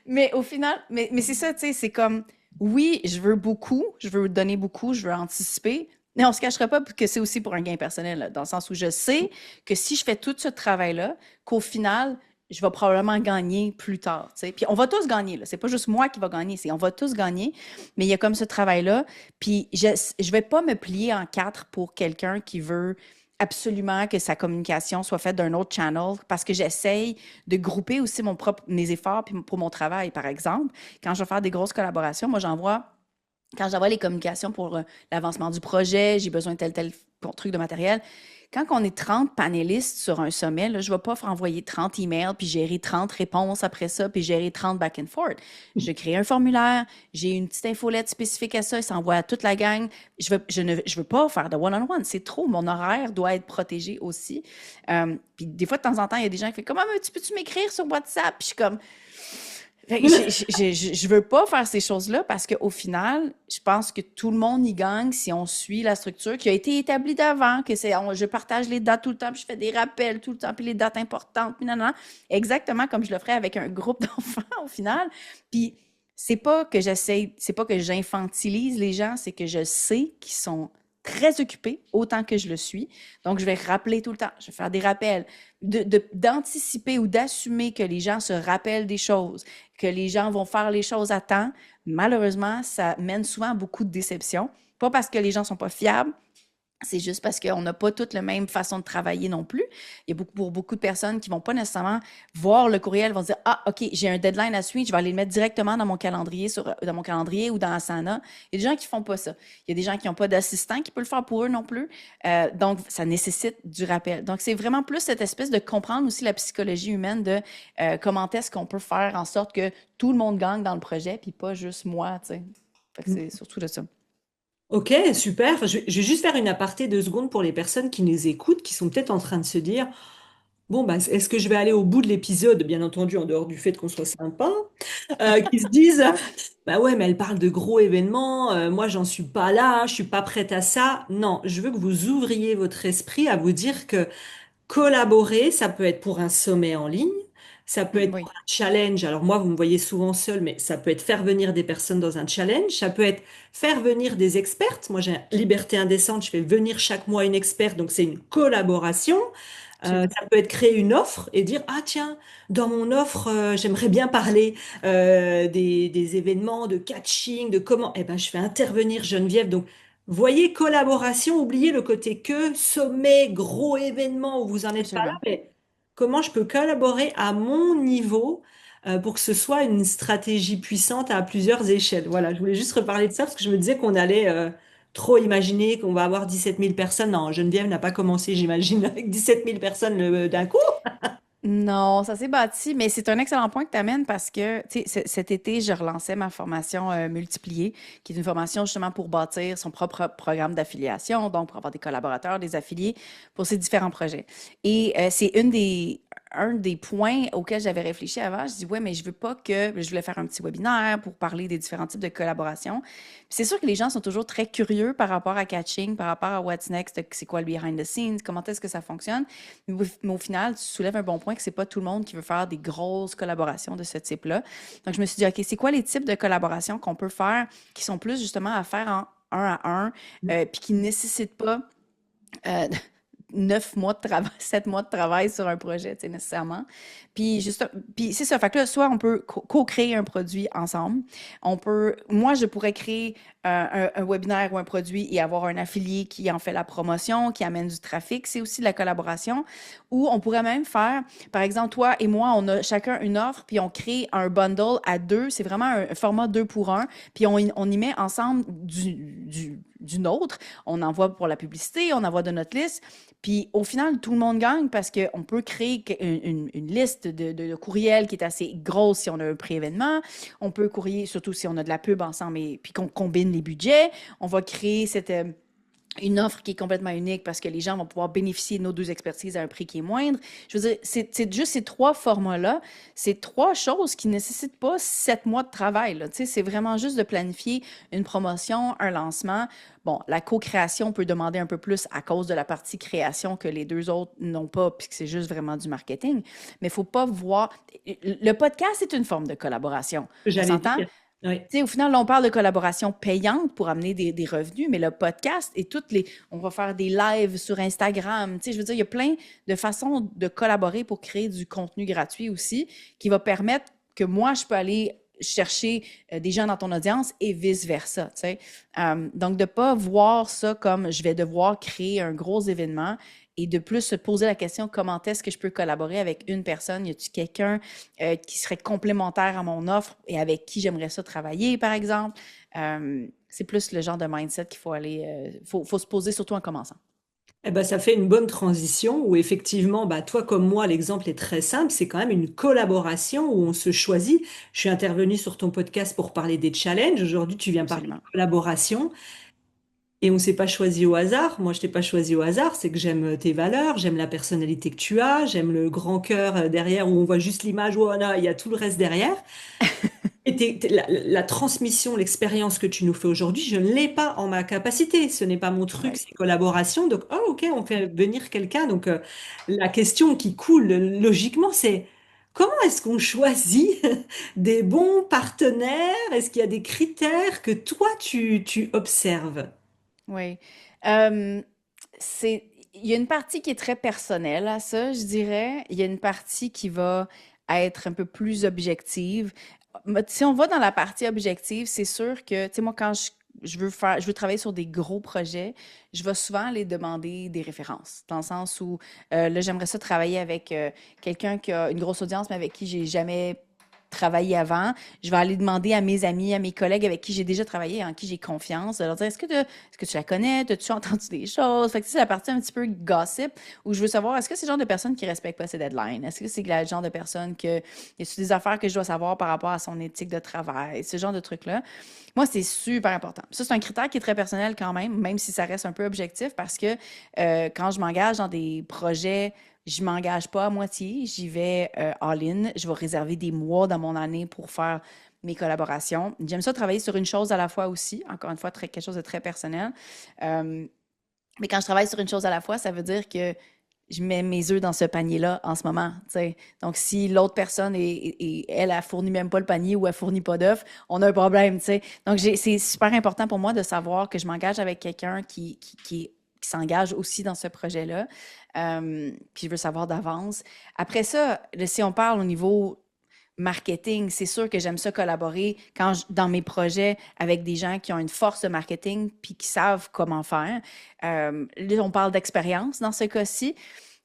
Mais au final, mais c'est ça, tu sais, c'est comme, oui, je veux beaucoup, je veux donner beaucoup, je veux anticiper, mais on se cachera pas que c'est aussi pour un gain personnel, là, dans le sens où je sais que si je fais tout ce travail-là, qu'au final, je vais probablement gagner plus tard, tu sais. Puis on va tous gagner, là. C'est pas juste moi qui va gagner, c'est on va tous gagner, mais il y a comme ce travail-là. Puis je vais pas me plier en quatre pour quelqu'un qui veut absolument que sa communication soit faite d'un autre channel parce que j'essaye de grouper aussi mes efforts puis pour mon travail, par exemple. Quand je vais faire des grosses collaborations, moi, quand j'envoie les communications pour l'avancement du projet, j'ai besoin de tel truc de matériel. Quand on est 30 panélistes sur un sommet, là, je ne vais pas envoyer 30 emails, puis gérer 30 réponses après ça, puis gérer 30 back and forth. Je crée un formulaire, j'ai une petite infolette spécifique à ça, il s'envoie à toute la gang. Je veux pas faire de one-on-one, c'est trop. Mon horaire doit être protégé aussi. Puis des fois, de temps en temps, il y a des gens qui font comment tu peux-tu m'écrire sur WhatsApp? Puis je suis comme fait que je veux pas faire ces choses-là parce qu'au final, je pense que tout le monde y gagne si on suit la structure qui a été établie d'avant, je partage les dates tout le temps, puis je fais des rappels tout le temps, puis les dates importantes, puis non, non, exactement comme je le ferais avec un groupe d'enfants au final. Puis c'est pas que j'infantilise les gens, c'est que je sais qu'ils sont très occupés, autant que je le suis. Donc, je vais rappeler tout le temps, je vais faire des rappels, d'anticiper ou d'assumer que les gens se rappellent des choses, que les gens vont faire les choses à temps. Malheureusement, ça mène souvent à beaucoup de déceptions. Pas parce que les gens sont pas fiables, c'est juste parce qu'on n'a pas toutes la même façon de travailler non plus. Il y a pour beaucoup de personnes qui vont pas nécessairement voir le courriel, vont se dire, ah, OK, j'ai un deadline à suivre, je vais aller le mettre directement dans mon calendrier, dans mon calendrier ou dans Asana. Il y a des gens qui font pas ça. Il y a des gens qui n'ont pas d'assistant qui peut le faire pour eux non plus. Donc, ça nécessite du rappel. Donc, c'est vraiment plus cette espèce de comprendre aussi la psychologie humaine de comment est-ce qu'on peut faire en sorte que tout le monde gagne dans le projet, puis pas juste moi, tu sais. Fait que c'est surtout de ça. Ok, super. Je vais juste faire une aparté 2 secondes pour les personnes qui nous écoutent, qui sont peut-être en train de se dire, bon, bah, est-ce que je vais aller au bout de l'épisode, bien entendu, en dehors du fait qu'on soit sympa, qui se disent, bah ouais, mais elle parle de gros événements, moi j'en suis pas là, je suis pas prête à ça. Non, je veux que vous ouvriez votre esprit à vous dire que collaborer, ça peut être pour un sommet en ligne, ça peut être pour Oui, un challenge. Alors moi, vous me voyez souvent seul, mais ça peut être faire venir des personnes dans un challenge, ça peut être faire venir des expertes. Moi, j'ai Liberté Indécente, je fais venir chaque mois une experte, donc c'est une collaboration. absolument. Ça peut être créer une offre et dire, ah tiens, dans mon offre, j'aimerais bien parler des événements de catching, de comment, eh ben, je fais intervenir Geneviève. Donc, voyez, collaboration, oubliez le côté que, sommet, gros événement où vous en êtes pas là, Absolument. mais comment je peux collaborer à mon niveau pour que ce soit une stratégie puissante à plusieurs échelles. Voilà, je voulais juste reparler de ça parce que je me disais qu'on allait trop imaginer qu'on va avoir 17 000 personnes. Non, Geneviève n'a pas commencé, j'imagine, avec 17 000 personnes d'un coup. Non, ça s'est bâti, mais c'est un excellent point que tu amènes parce que, tu sais, cet été, je relançais ma formation Multiplier, qui est une formation justement pour bâtir son propre programme d'affiliation, donc pour avoir des collaborateurs, des affiliés pour ces différents projets. Et c'est un des points auxquels j'avais réfléchi avant. Je dis, ouais, mais je veux pas que, je voulais faire un petit webinaire pour parler des différents types de collaboration. Puis c'est sûr que les gens sont toujours très curieux par rapport à Catching, par rapport à What's Next, c'est quoi le behind the scenes, comment est-ce que ça fonctionne. Mais au final, tu soulèves un bon point que c'est pas tout le monde qui veut faire des grosses collaborations de ce type-là. Donc, je me suis dit, OK, c'est quoi les types de collaborations qu'on peut faire qui sont plus justement à faire en un à un, puis qui ne nécessitent pas euh, 9 mois de travail, 7 mois de travail sur un projet, tu sais, nécessairement. Puis c'est ça. Fait que là, soit on peut co-créer un produit ensemble. Moi, je pourrais créer un webinaire ou un produit et avoir un affilié qui en fait la promotion, qui amène du trafic. C'est aussi de la collaboration. Ou on pourrait même faire, par exemple, toi et moi, on a chacun une offre, puis on crée un bundle à deux. C'est vraiment un format 2 pour 1. Puis on y met ensemble du nôtre. On envoie pour la publicité, on envoie de notre liste. Puis au final, tout le monde gagne parce qu'on peut créer une liste de courriels qui est assez grosse si on a un pré-événement. On peut courrier, surtout si on a de la pub ensemble et puis qu'on combine les budgets. On va créer une offre qui est complètement unique parce que les gens vont pouvoir bénéficier de nos deux expertises à un prix qui est moindre. Je veux dire, c'est juste ces trois formats-là, c'est trois choses qui ne nécessitent pas 7 mois de travail, là. Tu sais, c'est vraiment juste de planifier une promotion, un lancement. Bon, la co-création peut demander un peu plus à cause de la partie création que les deux autres n'ont pas, puis que c'est juste vraiment du marketing. Mais il ne faut pas voir... Le podcast est une forme de collaboration. On J'allais s'entend? dire. Oui. Tu sais, au final, là, on parle de collaboration payante pour amener des revenus, mais le podcast et on va faire des lives sur Instagram. Tu sais, je veux dire, il y a plein de façons de collaborer pour créer du contenu gratuit aussi qui va permettre que moi, je peux aller chercher des gens dans ton audience et vice-versa, tu sais. Donc, de ne pas voir ça comme je vais devoir créer un gros événement et de plus se poser la question comment est-ce que je peux collaborer avec une personne? Y a-t-il quelqu'un qui serait complémentaire à mon offre et avec qui j'aimerais ça travailler, par exemple? C'est plus le genre de mindset qu'il faut aller, faut se poser surtout en commençant. Eh ben, ça fait une bonne transition où effectivement, bah, toi comme moi, l'exemple est très simple. C'est quand même une collaboration où on se choisit. Je suis intervenue sur ton podcast pour parler des challenges. Aujourd'hui, tu viens parler de Absolument. collaboration. Et on s'est pas choisi au hasard. Moi, je t'ai pas choisi au hasard. C'est que j'aime tes valeurs, j'aime la personnalité que tu as, j'aime le grand cœur derrière où on voit juste l'image, où il y a tout le reste derrière. Et la transmission, l'expérience que tu nous fais aujourd'hui, je ne l'ai pas en ma capacité. Ce n'est pas mon truc, Ouais. c'est collaboration. Donc, oh, ok, on fait venir quelqu'un. Donc, la question qui coule logiquement, c'est comment est-ce qu'on choisit des bons partenaires? Est-ce qu'il y a des critères que toi, tu observes? Oui. Euh, il y a une partie qui est très personnelle à ça, je dirais. Il y a une partie qui va être un peu plus objective. Si on va dans la partie objective, c'est sûr que, tu sais, moi, quand je veux travailler sur des gros projets, je vais souvent aller demander des références, dans le sens où, là, j'aimerais ça travailler avec quelqu'un qui a une grosse audience, mais avec qui j'ai jamais travaillé avant. Je vais aller demander à mes amis, à mes collègues avec qui j'ai déjà travaillé, en qui j'ai confiance, de leur dire, est-ce que tu la connais? As-tu entendu des choses? Fait que c'est la partie un petit peu gossip où je veux savoir, est-ce que c'est le genre de personne qui respecte pas ses deadlines? Est-ce que c'est le genre de personne que, y a des affaires que je dois savoir par rapport à son éthique de travail? Ce genre de trucs-là. Moi, c'est super important. Ça, c'est un critère qui est très personnel quand même si ça reste un peu objectif, parce que quand je m'engage dans des projets, je m'engage pas à moitié, j'y vais all-in. Je vais réserver des mois dans mon année pour faire mes collaborations. J'aime ça travailler sur une chose à la fois aussi, encore une fois, quelque chose de très personnel. Euh, mais quand je travaille sur une chose à la fois, ça veut dire que je mets mes œufs dans ce panier-là en ce moment, tu sais. Donc, si l'autre personne, elle fournit même pas le panier ou elle fournit pas d'œufs, on a un problème, tu sais. Donc, c'est super important pour moi de savoir que je m'engage avec quelqu'un qui s'engage aussi dans ce projet-là, puis je veux savoir d'avance. Après ça, si on parle au niveau marketing, c'est sûr que j'aime ça collaborer dans mes projets avec des gens qui ont une force de marketing puis qui savent comment faire. Là, on parle d'expérience dans ce cas-ci,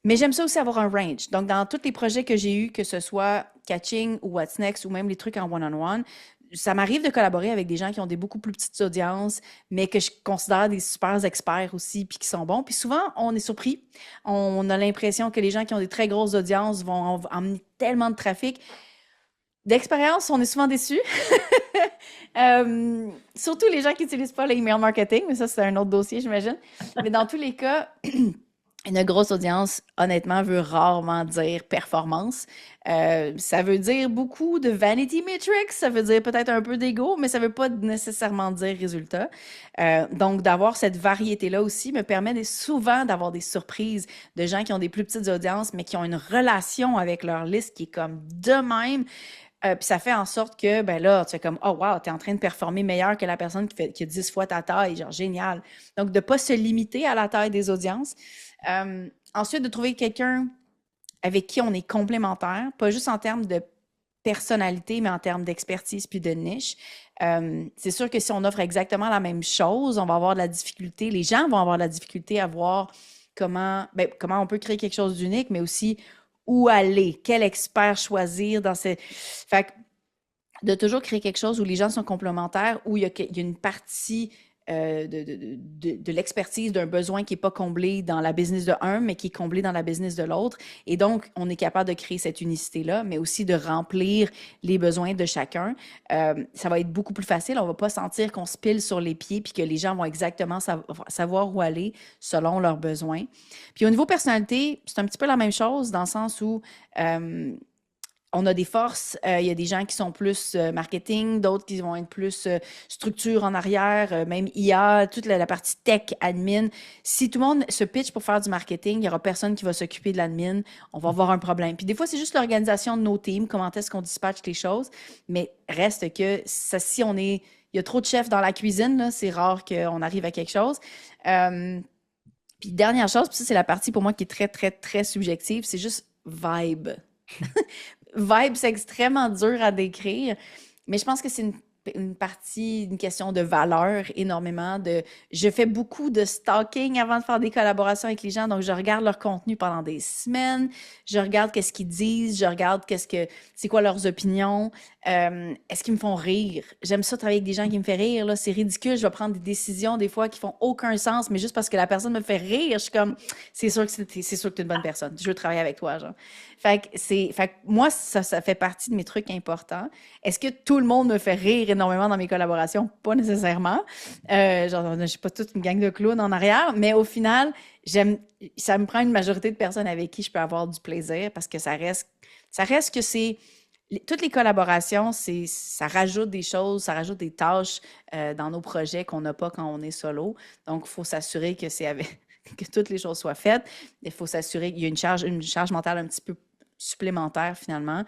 mais j'aime ça aussi avoir un range. Donc, dans tous les projets que j'ai eus, que ce soit Catching ou What's Next ou même les trucs en one-on-one, ça m'arrive de collaborer avec des gens qui ont des beaucoup plus petites audiences, mais que je considère des super experts aussi, puis qui sont bons. Puis souvent, on est surpris. On a l'impression que les gens qui ont des très grosses audiences vont emmener tellement de trafic. D'expérience, on est souvent déçus. Surtout les gens qui n'utilisent pas l'email marketing, mais ça, c'est un autre dossier, j'imagine. Mais dans tous les cas, une grosse audience, honnêtement, veut rarement dire performance. Ça veut dire beaucoup de vanity metrics, ça veut dire peut-être un peu d'ego, mais ça veut pas nécessairement dire résultat. Donc, d'avoir cette variété-là aussi me permet souvent d'avoir des surprises de gens qui ont des plus petites audiences, mais qui ont une relation avec leur liste qui est comme de même. Puis ça fait en sorte que, ben là, tu fais comme, oh wow, t'es en train de performer meilleur que la personne qui a 10 fois ta taille, genre génial. Donc, de ne pas se limiter à la taille des audiences. Ensuite, de trouver quelqu'un avec qui on est complémentaire, pas juste en termes de personnalité, mais en termes d'expertise puis de niche. C'est sûr que si on offre exactement la même chose, on va avoir de la difficulté, les gens vont avoir de la difficulté à voir comment on peut créer quelque chose d'unique, mais aussi où aller, quel expert choisir dans ces... Fait que de toujours créer quelque chose où les gens sont complémentaires, où il y a une partie de l'expertise d'un besoin qui n'est pas comblé dans la business de un, mais qui est comblé dans la business de l'autre. Et donc, on est capable de créer cette unicité-là, mais aussi de remplir les besoins de chacun. Ça va être beaucoup plus facile. On ne va pas sentir qu'on se pile sur les pieds puis que les gens vont exactement savoir où aller selon leurs besoins. Puis au niveau personnalité, c'est un petit peu la même chose dans le sens où on a des forces. Il y a des gens qui sont plus marketing, d'autres qui vont être plus structure en arrière, même IA, toute la partie tech, admin. Si tout le monde se pitch pour faire du marketing, il n'y aura personne qui va s'occuper de l'admin. On va avoir un problème. Puis des fois, c'est juste l'organisation de nos teams, comment est-ce qu'on dispatche les choses. Mais reste que si il y a trop de chefs dans la cuisine, là, c'est rare qu'on arrive à quelque chose. Puis dernière chose, puis ça, c'est la partie pour moi qui est très, très, très subjective, c'est juste vibe. Vibe, c'est extrêmement dur à décrire, mais je pense que c'est une partie, une question de valeur énormément. Je fais beaucoup de stalking avant de faire des collaborations avec les gens, donc je regarde leur contenu pendant des semaines, je regarde qu'est-ce qu'ils disent, je regarde c'est quoi leurs opinions, est-ce qu'ils me font rire? J'aime ça travailler avec des gens qui me font rire, là, c'est ridicule, je vais prendre des décisions des fois qui font aucun sens, mais juste parce que la personne me fait rire, je suis comme, c'est sûr que t'es une bonne personne, je veux travailler avec toi, genre. Fait que moi, ça fait partie de mes trucs importants. Est-ce que tout le monde me fait rire énormément dans mes collaborations? Pas nécessairement. Genre, je suis pas toute une gang de clowns en arrière, mais au final, ça me prend une majorité de personnes avec qui je peux avoir du plaisir parce que ça reste que toutes les collaborations, ça rajoute des choses, ça rajoute des tâches dans nos projets qu'on n'a pas quand on est solo. Donc, il faut s'assurer que toutes les choses soient faites. Il faut s'assurer qu'il y a une charge mentale un petit peu supplémentaire finalement.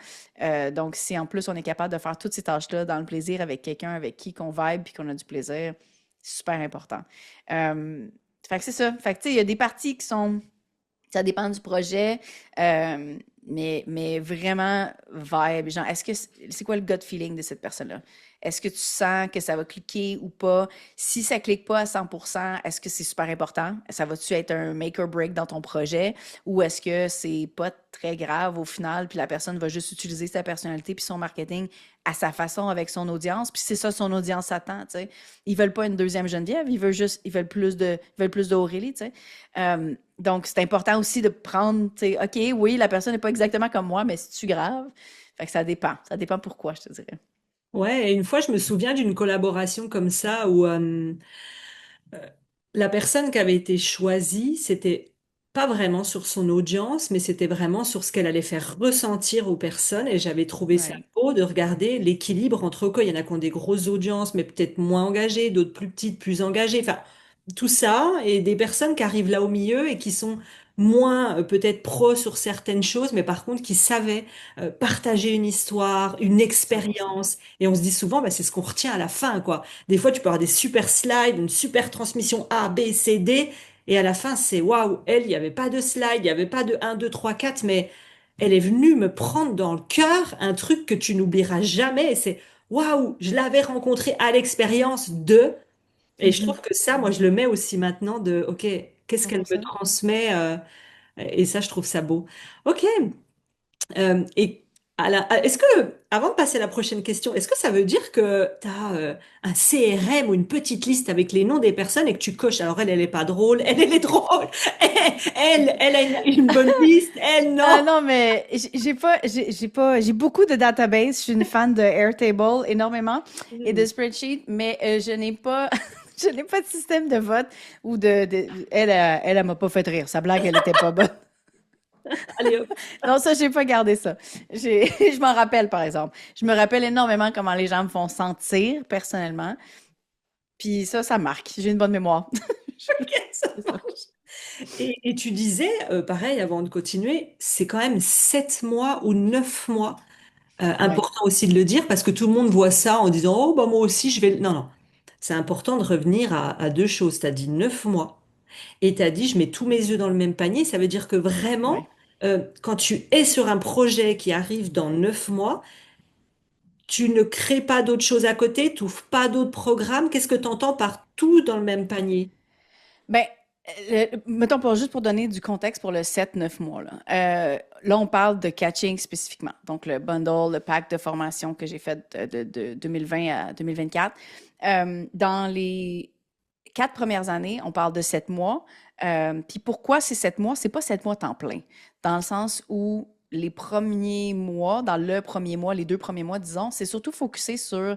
Donc, si en plus on est capable de faire toutes ces tâches-là dans le plaisir avec quelqu'un avec qui qu'on vibe puis qu'on a du plaisir, c'est super important. Euh, Fait que c'est ça. Fait que tu sais, il y a des parties qui sont ça dépend du projet, mais vraiment vibe. Genre, c'est quoi le gut feeling de cette personne-là? Est-ce que tu sens que ça va cliquer ou pas? Si ça clique pas à 100%, est-ce que c'est super important? Ça va-tu être un make or break dans ton projet? Ou est-ce que c'est pas très grave au final, puis la personne va juste utiliser sa personnalité puis son marketing à sa façon avec son audience, puis c'est ça son audience attend, tu sais. Ils veulent pas une deuxième Geneviève, ils veulent plus d'Aurélie, tu sais. Donc, c'est important aussi de prendre, tu sais, OK, oui, la personne n'est pas exactement comme moi, mais c'est-tu grave? Fait que ça dépend. Ça dépend pourquoi, je te dirais. Ouais, et une fois, je me souviens d'une collaboration comme ça où euh, la personne qui avait été choisie, c'était pas vraiment sur son audience, mais c'était vraiment sur ce qu'elle allait faire ressentir aux personnes. Et j'avais trouvé ça Ouais, beau de regarder l'équilibre entre quoi. Il y en a qui ont des grosses audiences, mais peut-être moins engagées, d'autres plus petites, plus engagées. Enfin, tout ça, et des personnes qui arrivent là au milieu et qui sont moins peut-être pro sur certaines choses, mais par contre qui savaient partager une histoire, une 100%. expérience. Et on se dit souvent, bah, c'est ce qu'on retient à la fin, quoi. Des fois, tu peux avoir des super slides, une super transmission A, B, C, D, et à la fin, c'est waouh, elle, il n'y avait pas de slide, il n'y avait pas de 1, 2, 3, 4, mais elle est venue me prendre dans le cœur un truc que tu n'oublieras jamais, et c'est waouh, je l'avais rencontré à l'expérience de, et je Mhm. trouve que ça, moi, je le mets aussi maintenant de, ok, qu'est-ce qu'elle me 100%. transmet, et ça, je trouve ça beau. Ok, et est-ce que, avant de passer à la prochaine question, est-ce que ça veut dire que tu as un CRM ou une petite liste avec les noms des personnes et que tu coches, alors elle est pas drôle, elle est drôle, elle a une bonne liste, elle Ah non. non, mais j'ai beaucoup de databases. Je suis une fan de Airtable énormément et de Hmm. spreadsheet, mais je n'ai pas, je n'ai pas de système de vote ou elle m'a pas fait rire. Sa blague, elle était pas bonne. Allez hop. Non, ça, j'ai pas gardé ça. Je m'en rappelle, par exemple. Je me rappelle énormément comment les gens me font sentir personnellement. Puis ça marque. J'ai une bonne mémoire. Ok, ça C'est ça. marche. Et tu disais, pareil, avant de continuer, c'est quand même 7 mois ou 9 mois. Ouais, Important aussi de le dire parce que tout le monde voit ça en disant, oh, bah, moi aussi, je vais. Non, non. C'est important de revenir à deux choses. Tu as dit 9 mois et tu as dit, je mets tous mes œufs dans le même panier. Ça veut dire que vraiment, ouais. quand tu es sur un projet qui arrive dans 9 mois, tu ne crées pas d'autres choses à côté, tu n'ouvres pas d'autres programmes. Qu'est-ce que tu entends par tout dans le même panier? Ben, mettons juste pour donner du contexte pour le 7-9 mois. Là, on parle de catching spécifiquement. Donc, le bundle, le pack de formation que j'ai fait de 2020 à 2024. Dans les 4 premières années, on parle de 7 mois. Puis pourquoi c'est 7 mois? C'est pas 7 mois temps plein. Dans le sens où les premiers mois, dans le premier mois, les 2 premiers mois, disons, c'est surtout focusé sur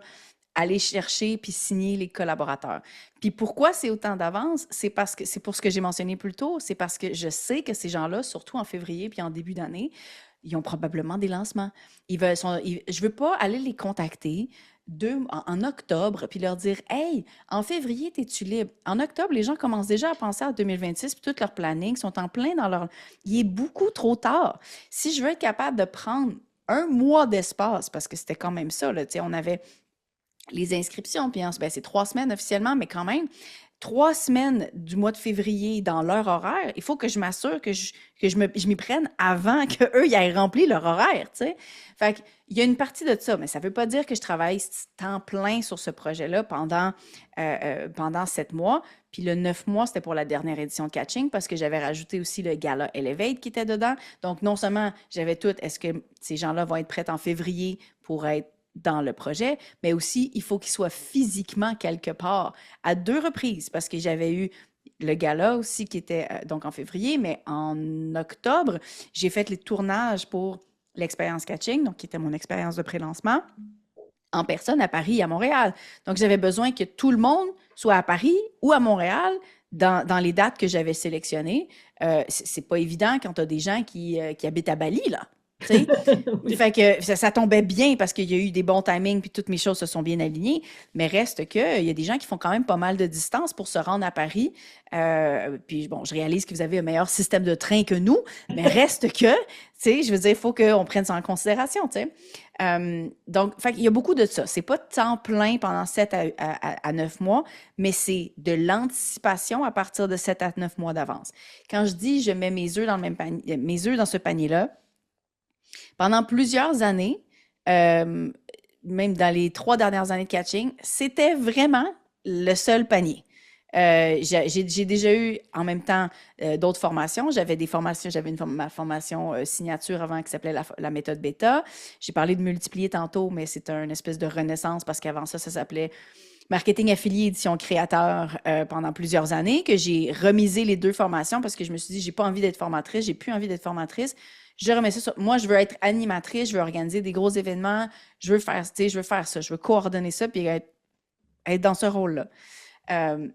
aller chercher puis signer les collaborateurs. Puis pourquoi c'est autant d'avance? C'est parce que c'est pour ce que j'ai mentionné plus tôt, c'est parce que je sais que ces gens-là, surtout en février puis en début d'année, ils ont probablement des lancements. Je veux pas aller les contacter en octobre puis leur dire Hey, en février, es-tu libre? En octobre, les gens commencent déjà à penser à 2026 puis tout leur planning, sont en plein dans leur. Il est beaucoup trop tard. Si je veux être capable de prendre un mois d'espace, parce que c'était quand même ça, là, on avait les inscriptions, puis ben, c'est 3 semaines officiellement, mais quand même, 3 semaines du mois de février dans leur horaire, il faut que je m'assure je m'y prenne avant qu'eux, ils aient rempli leur horaire, tu sais. Fait qu'il y a une partie de ça, mais ça ne veut pas dire que je travaille temps plein sur ce projet-là pendant 7 mois. Puis le 9 mois, c'était pour la dernière édition de Catching parce que j'avais rajouté aussi le gala Elevate qui était dedans. Donc, non seulement j'avais tout, est-ce que ces gens-là vont être prêts en février pour être dans le projet, mais aussi il faut qu'il soit physiquement quelque part à 2 reprises parce que j'avais eu le gala aussi qui était donc en février, mais en octobre, j'ai fait les tournages pour l'expérience catching, donc qui était mon expérience de pré-lancement, en personne à Paris et à Montréal. Donc j'avais besoin que tout le monde soit à Paris ou à Montréal dans les dates que j'avais sélectionnées. C'est pas évident quand tu as des gens qui habitent à Bali, là. tu sais. Oui. Fait que ça tombait bien parce qu'il y a eu des bons timings puis toutes mes choses se sont bien alignées. Mais reste que, il y a des gens qui font quand même pas mal de distance pour se rendre à Paris. Puis bon, je réalise que vous avez un meilleur système de train que nous, mais reste que, tu sais, je veux dire, il faut qu'on prenne ça en considération, tu sais. Donc, fait qu'il y a beaucoup de ça. C'est pas temps plein pendant 7 à 9 mois, mais c'est de l'anticipation à partir de 7 à 9 mois d'avance. Quand je dis je mets mes œufs dans le même panier, mes œufs dans ce panier-là, pendant plusieurs années, euh, même dans les 3 dernières années de catching, c'était vraiment le seul panier. J'ai déjà eu en même temps d'autres formations. J'avais des formations, ma formation signature avant qui s'appelait la méthode bêta. J'ai parlé de multiplier tantôt, mais c'est une espèce de renaissance parce qu'avant ça s'appelait marketing affilié édition créateur pendant plusieurs années, que j'ai remisé les 2 formations parce que je me suis dit, j'ai pas envie d'être formatrice, j'ai plus envie d'être formatrice. Je remets ça sur... Moi, je veux être animatrice, je veux organiser des gros événements, je veux faire, tu sais, je veux faire ça, je veux coordonner ça puis être dans ce rôle-là.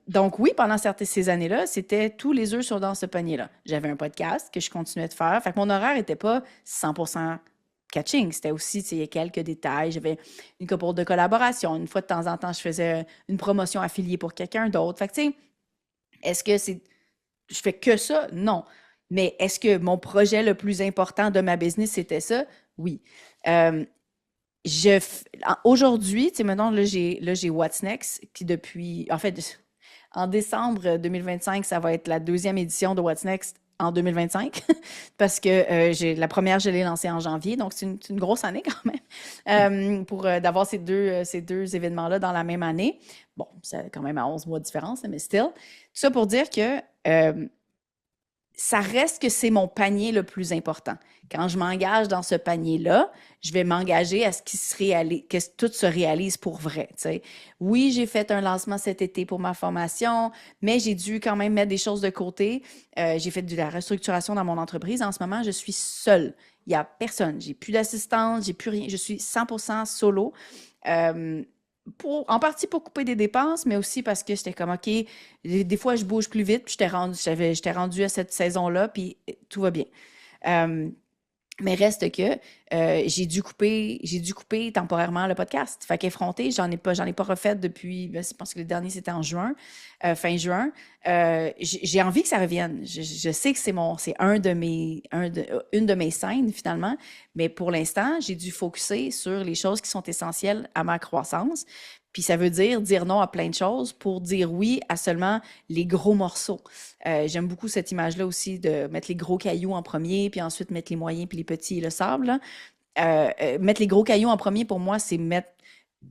Donc oui, pendant ces années-là, c'était tous les œufs sont dans ce panier-là. J'avais un podcast que je continuais de faire. Fait que mon horaire n'était pas 100% catching. C'était aussi, tu sais, il y a quelques détails. J'avais une couple de collaborations. Une fois de temps en temps, je faisais une promotion affiliée pour quelqu'un d'autre. Fait que, tu sais, est-ce que je fais que ça? Non. Mais est-ce que mon projet le plus important de ma business, c'était ça? Oui. Euh, Aujourd'hui, tu sais, maintenant, là, j'ai What's Next, qui depuis, en fait, en décembre 2025, ça va être la 2e édition de What's Next en 2025, parce que la première, je l'ai lancée en janvier, donc c'est une grosse année quand même, pour d'avoir ces deux événements-là dans la même année. Bon, c'est quand même à 11 mois de différence, mais still. Tout ça pour dire que ça reste que c'est mon panier le plus important. Quand je m'engage dans ce panier-là, je vais m'engager à ce que tout se réalise pour vrai. T'sais. Oui, j'ai fait un lancement cet été pour ma formation, mais j'ai dû quand même mettre des choses de côté. J'ai fait de la restructuration dans mon entreprise. En ce moment, je suis seule. Il n'y a personne. J'ai plus d'assistante, j'ai plus rien. Je suis 100% solo. Euh, en partie pour couper des dépenses, mais aussi parce que j'étais comme, OK, des fois, je bouge plus vite, puis j'étais rendue à cette saison-là, puis tout va bien. Euh, mais reste que j'ai dû couper temporairement le podcast. Fait qu'effronté, j'en ai pas refait depuis, je pense que le dernier c'était en juin, fin juin. J'ai envie que ça revienne. Je sais que c'est une de mes scènes finalement, mais pour l'instant, j'ai dû focuser sur les choses qui sont essentielles à ma croissance. Puis ça veut dire non à plein de choses pour dire oui à seulement les gros morceaux. J'aime beaucoup cette image-là aussi de mettre les gros cailloux en premier, puis ensuite mettre les moyens, puis les petits et le sable. Là. Mettre les gros cailloux en premier, pour moi, c'est mettre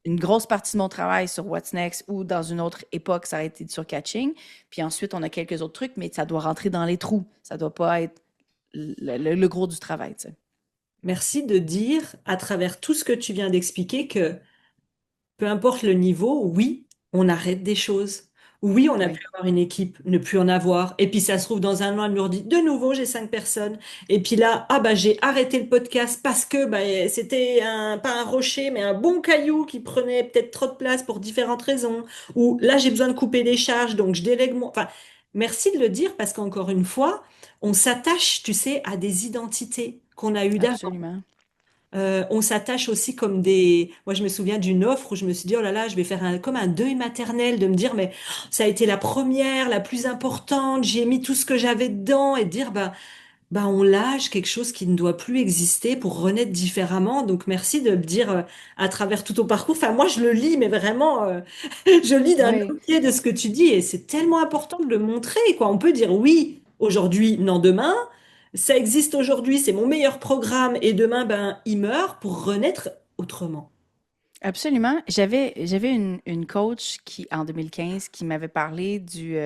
une grosse partie de mon travail sur What's Next ou dans une autre époque, ça a été sur Catching. Puis ensuite, on a quelques autres trucs, mais ça doit rentrer dans les trous. Ça doit pas être le gros du travail. Tu sais. Merci de dire, à travers tout ce que tu viens d'expliquer, que peu importe le niveau, oui, on arrête des choses. Oui, on a pu Oui, avoir une équipe, ne plus en avoir. Et puis ça se trouve dans un an, elle nous redit de nouveau, j'ai 5 personnes. Et puis là, ah bah j'ai arrêté le podcast parce que bah, c'était pas un rocher, mais un bon caillou qui prenait peut-être trop de place pour différentes raisons. Ou là, j'ai besoin de couper des charges, donc je délègue mon. Enfin, merci de le dire parce qu'encore une fois, on s'attache, tu sais, à des identités qu'on a eues d'avant. absolument. On s'attache aussi comme des... Moi, je me souviens d'une offre où je me suis dit, oh là là, je vais faire comme un deuil maternel, de me dire, mais ça a été la première, la plus importante, j'y ai mis tout ce que j'avais dedans, et de dire, bah, on lâche quelque chose qui ne doit plus exister pour renaître différemment. Donc, merci de le dire à travers tout ton parcours. Enfin, moi, je le lis, mais vraiment, je lis d'un Oui. autre pied de ce que tu dis, et c'est tellement important de le montrer, quoi. On peut dire oui aujourd'hui, non demain. Ça existe aujourd'hui, c'est mon meilleur programme, et demain, ben, il meurt pour renaître autrement. Absolument. J'avais une coach en 2015 qui m'avait parlé du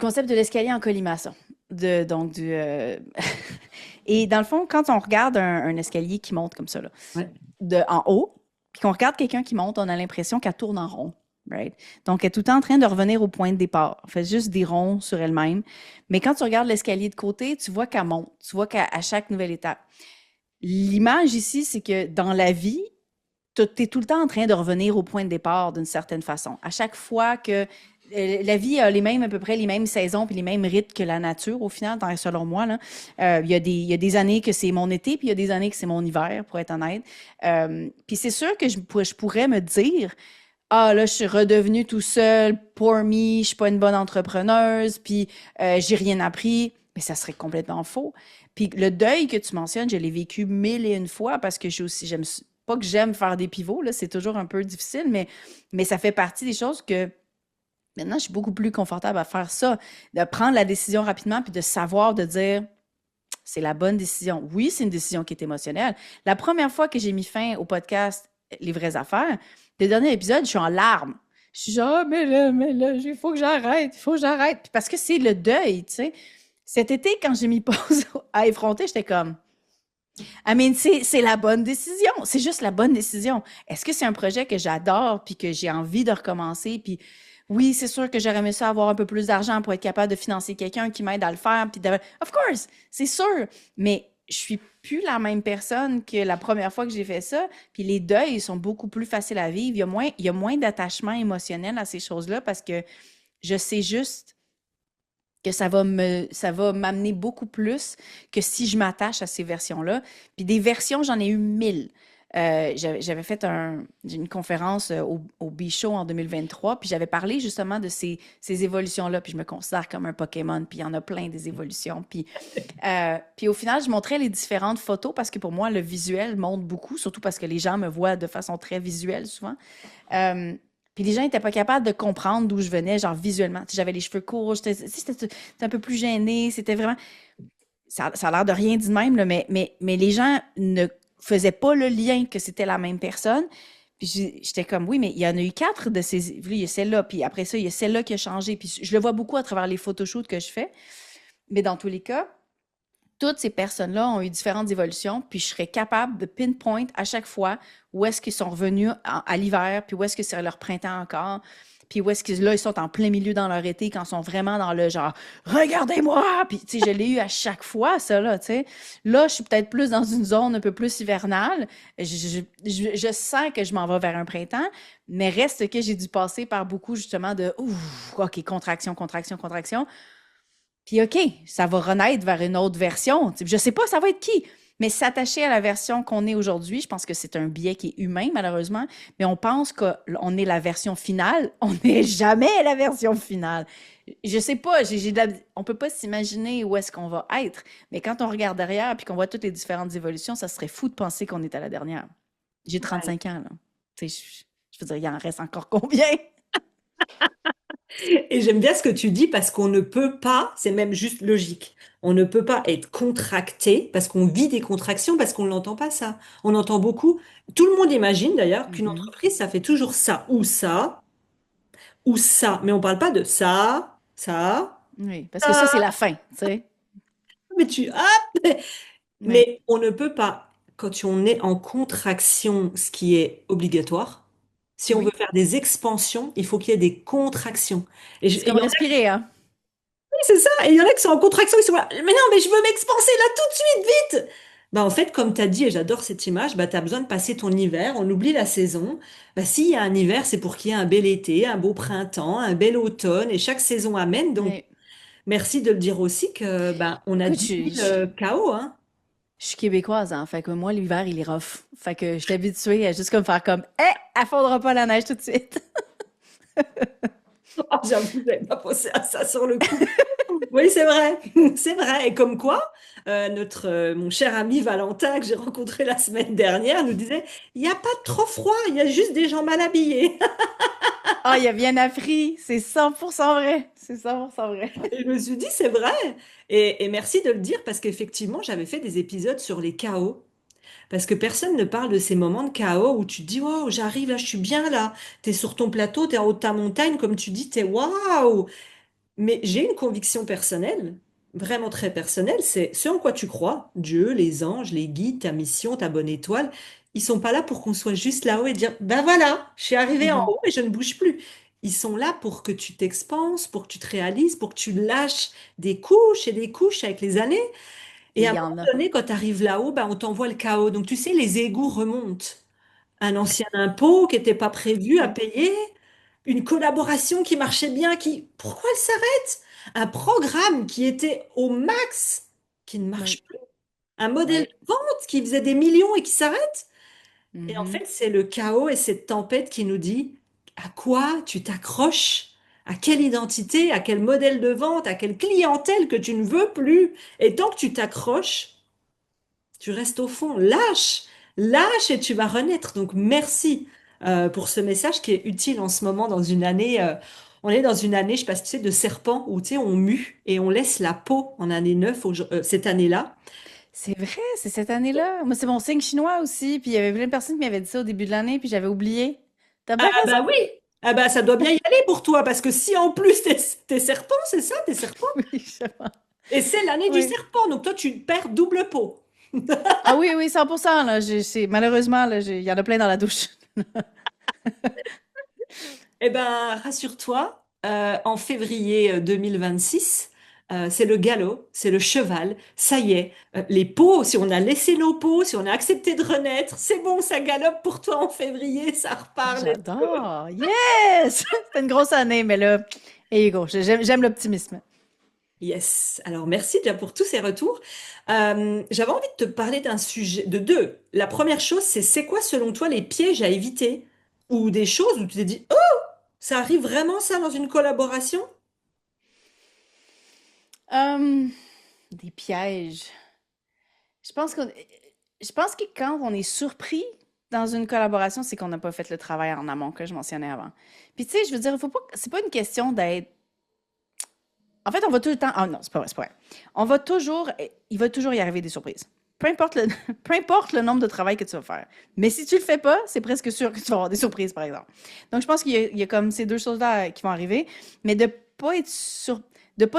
concept de l'escalier en colimaçon. Donc, et dans le fond, quand on regarde un escalier qui monte comme ça, là, Ouais. en haut, puis qu'on regarde quelqu'un qui monte, on a l'impression qu'elle tourne en rond. Right? Donc, elle est tout le temps en train de revenir au point de départ. Elle fait juste des ronds sur elle-même. Mais quand tu regardes l'escalier de côté, tu vois qu'elle monte. Tu vois qu'à chaque nouvelle étape. L'image ici, c'est que dans la vie, tu es tout le temps en train de revenir au point de départ d'une certaine façon. À chaque fois que la vie a à peu près les mêmes saisons puis les mêmes rythmes que la nature, au final, selon moi, là. Il y a des années que c'est mon été, puis il y a des années que c'est mon hiver, pour être honnête. Puis c'est sûr que je pourrais me dire, ah là, je suis redevenue tout seul, poor me, je suis pas une bonne entrepreneuse, puis j'ai rien appris. Mais ça serait complètement faux. Puis le deuil que tu mentionnes, je l'ai vécu mille et une fois parce que j'aime pas que j'aime faire des pivots, là, c'est toujours un peu difficile, mais ça fait partie des choses que maintenant, je suis beaucoup plus confortable à faire ça, de prendre la décision rapidement, puis de savoir, de dire, c'est la bonne décision. Oui, c'est une décision qui est émotionnelle. La première fois que j'ai mis fin au podcast Les vraies affaires, le dernier épisode, je suis en larmes. Je suis genre, ah, mais là, il faut que j'arrête, il faut que j'arrête. Puis parce que c'est le deuil, tu sais. Cet été, quand j'ai mis pause à effronter, j'étais comme, I mean, c'est la bonne décision. C'est juste la bonne décision. Est-ce que c'est un projet que j'adore puis que j'ai envie de recommencer? Puis oui, c'est sûr que j'aurais aimé ça avoir un peu plus d'argent pour être capable de financer quelqu'un qui m'aide à le faire. Of course, c'est sûr. Mais je suis plus la même personne que la première fois que j'ai fait ça. Puis les deuils sont beaucoup plus faciles à vivre. Il y a moins d'attachement émotionnel à ces choses-là parce que je sais juste que ça va m'amener beaucoup plus que si je m'attache à ces versions-là. Puis des versions, j'en ai eu 1000. J'avais fait une conférence au B-Show en 2023, puis j'avais parlé justement de ces évolutions-là, puis je me considère comme un Pokémon, puis il y en a plein des évolutions. Puis au final, je montrais les différentes photos parce que pour moi, le visuel montre beaucoup, surtout parce que les gens me voient de façon très visuelle souvent. Euh, puis les gens n'étaient pas capables de comprendre d'où je venais, genre visuellement. Tu sais, j'avais les cheveux courts, j'étais un peu plus gênée, c'était vraiment... Ça a l'air de rien dit de même, là, mais les gens ne faisaient pas le lien que c'était la même personne. Puis j'étais comme, oui, mais il y en a eu 4 de ces... Il y a celle-là, puis après ça, il y a celle-là qui a changé. Puis je le vois beaucoup à travers les photoshoots que je fais. Mais dans tous les cas, toutes ces personnes-là ont eu différentes évolutions, puis je serais capable de pinpoint à chaque fois où est-ce qu'ils sont revenus à l'hiver, puis où est-ce que c'est leur printemps encore, puis où est-ce que là, ils sont en plein milieu dans leur été, quand ils sont vraiment dans le genre «Regardez-moi!» Puis, tu sais, je l'ai eu à chaque fois, ça, là, tu sais. Là, je suis peut-être plus dans une zone un peu plus hivernale. Je sens que je m'en vais vers un printemps, mais reste que j'ai dû passer par beaucoup, justement, de « OK, contraction, contraction, contraction. » Puis OK, ça va renaître vers une autre version. Je sais pas, ça va être qui. Mais s'attacher à la version qu'on est aujourd'hui, je pense que c'est un biais qui est humain, malheureusement. Mais on pense qu'on est la version finale. On n'est jamais la version finale. Je sais pas, on peut pas s'imaginer où est-ce qu'on va être. Mais quand on regarde derrière puis qu'on voit toutes les différentes évolutions, ça serait fou de penser qu'on est à la dernière. J'ai Ouais. 35 ans, là. Tu sais, je veux dire, il en reste encore combien? Et j'aime bien ce que tu dis parce qu'on ne peut pas, c'est même juste logique, on ne peut pas être contracté parce qu'on vit des contractions, parce qu'on ne l'entend pas ça. On entend beaucoup. Tout le monde imagine d'ailleurs qu'une Mhm. entreprise, ça fait toujours ou ça. Mais on parle pas de Oui, parce que ça, ça. c'est la fin, tu sais. Mais tu, ah, Oui. mais on ne peut pas, quand on est en contraction, ce qui est obligatoire, si on veut Oui. faire des expansions, il faut qu'il y ait des contractions. C'est Et comme respirer, hein? c'est ça. Et il y en a qui sont en contraction, ils sont là. Mais non, mais je veux m'expanser là tout de suite, vite. Bah en fait, comme tu as dit, et j'adore cette image, bah tu as besoin de passer ton hiver, on oublie la saison. Bah s'il y a un hiver, c'est pour qu'il y ait un bel été, un beau printemps, un bel automne, et chaque saison amène. Donc, Oui. merci de le dire aussi que bah on a Écoute, 10 000 chaos, hein. je suis québécoise, hein. Fait que moi, l'hiver, il est rough. Fait que je suis habituée à juste comme faire comme, elle fondra pas la neige tout de suite. Oh, j'avoue, j'avais pas pensé à ça sur le coup. Oui, c'est vrai, c'est vrai. Et comme quoi, mon cher ami Valentin, que j'ai rencontré la semaine dernière, nous disait, il n'y a pas de trop froid, il y a juste des gens mal habillés. Ah, il a bien appris. C'est 100% vrai. C'est 100% vrai. Et je me suis dit, c'est vrai. Et merci de le dire parce qu'effectivement, j'avais fait des épisodes sur les chaos. Parce que personne ne parle de ces moments de chaos où tu te dis, waouh, j'arrive là, je suis bien là. T'es sur ton plateau, t'es en haut de ta montagne, comme tu dis, t'es waouh. Mais j'ai une conviction personnelle, vraiment très personnelle, c'est ce en quoi tu crois, Dieu, les anges, les guides, ta mission, ta bonne étoile, ils sont pas là pour qu'on soit juste là-haut et dire, ben voilà, je suis arrivé en Mhm. haut et je ne bouge plus. Ils sont là pour que tu t'expanses, pour que tu te réalises, pour que tu lâches des couches et des couches avec les années. Et Et il à un y moment en a. donné, quand tu arrives là-haut, ben, on t'envoie le chaos. Donc tu sais, les égouts remontent. Un ancien impôt qui n'était pas prévu à Oui. payer, Une collaboration qui marchait bien, pourquoi elle s'arrête? Un programme qui était au max, qui ne Oui, marche plus. Un modèle oui. de vente qui faisait des millions et qui s'arrête. Et en Mhm. fait, c'est le chaos et cette tempête qui nous dit à quoi tu t'accroches, à quelle identité, à quel modèle de vente, à quelle clientèle que tu ne veux plus. Et tant que tu t'accroches, tu restes au fond. Lâche, lâche et tu vas renaître. Donc merci pour ce message qui est utile en ce moment dans une année. On est dans une année, je sais pas si tu sais, de serpent où tu sais, on mue et on laisse la peau en année 9 cette année-là. C'est vrai, c'est cette année-là. Moi, c'est mon signe chinois aussi. Puis il y avait plein de personnes qui m'avaient dit ça au début de l'année, puis j'avais oublié. T'as Ah bien raison. bah oui, ah bah ça doit bien y aller pour toi parce que si en plus t'es serpent, c'est ça, t'es serpent. Oui, je pense. Et c'est l'année du Oui. serpent, donc toi tu perds double peau. Ah oui, oui, 100%, là. Malheureusement, là, il y en a plein dans la douche. Eh ben, rassure-toi, en février 2026, c'est le galop, c'est le cheval. Ça y est, les peaux, si on a laissé nos peaux, si on a accepté de renaître, c'est bon, ça galope pour toi en février, ça repart. Let's go. J'adore. Yes! C'était une grosse année, mais là, here you go. J'aime l'optimisme. Yes. Alors, merci déjà pour tous ces retours. J'avais envie de te parler d'un sujet, de deux. La première chose, c'est quoi selon toi les pièges à éviter ou des choses où tu t'es dit, oh, ça arrive vraiment ça dans une collaboration? Hum, des pièges. Je pense que, je pense que quand on est surpris dans une collaboration, c'est qu'on n'a pas fait le travail en amont que je mentionnais avant. Puis tu sais, je veux dire, il faut pas, c'est pas une question d'être. En fait, on va tout le temps. Ah non, c'est pas vrai, c'est pas vrai. On va toujours, il va toujours y arriver des surprises. Peu importe le, peu importe le nombre de travail que tu vas faire. Mais si tu le fais pas, c'est presque sûr que tu vas avoir des surprises, par exemple. Donc, je pense il y a comme ces deux choses-là qui vont arriver, mais de pas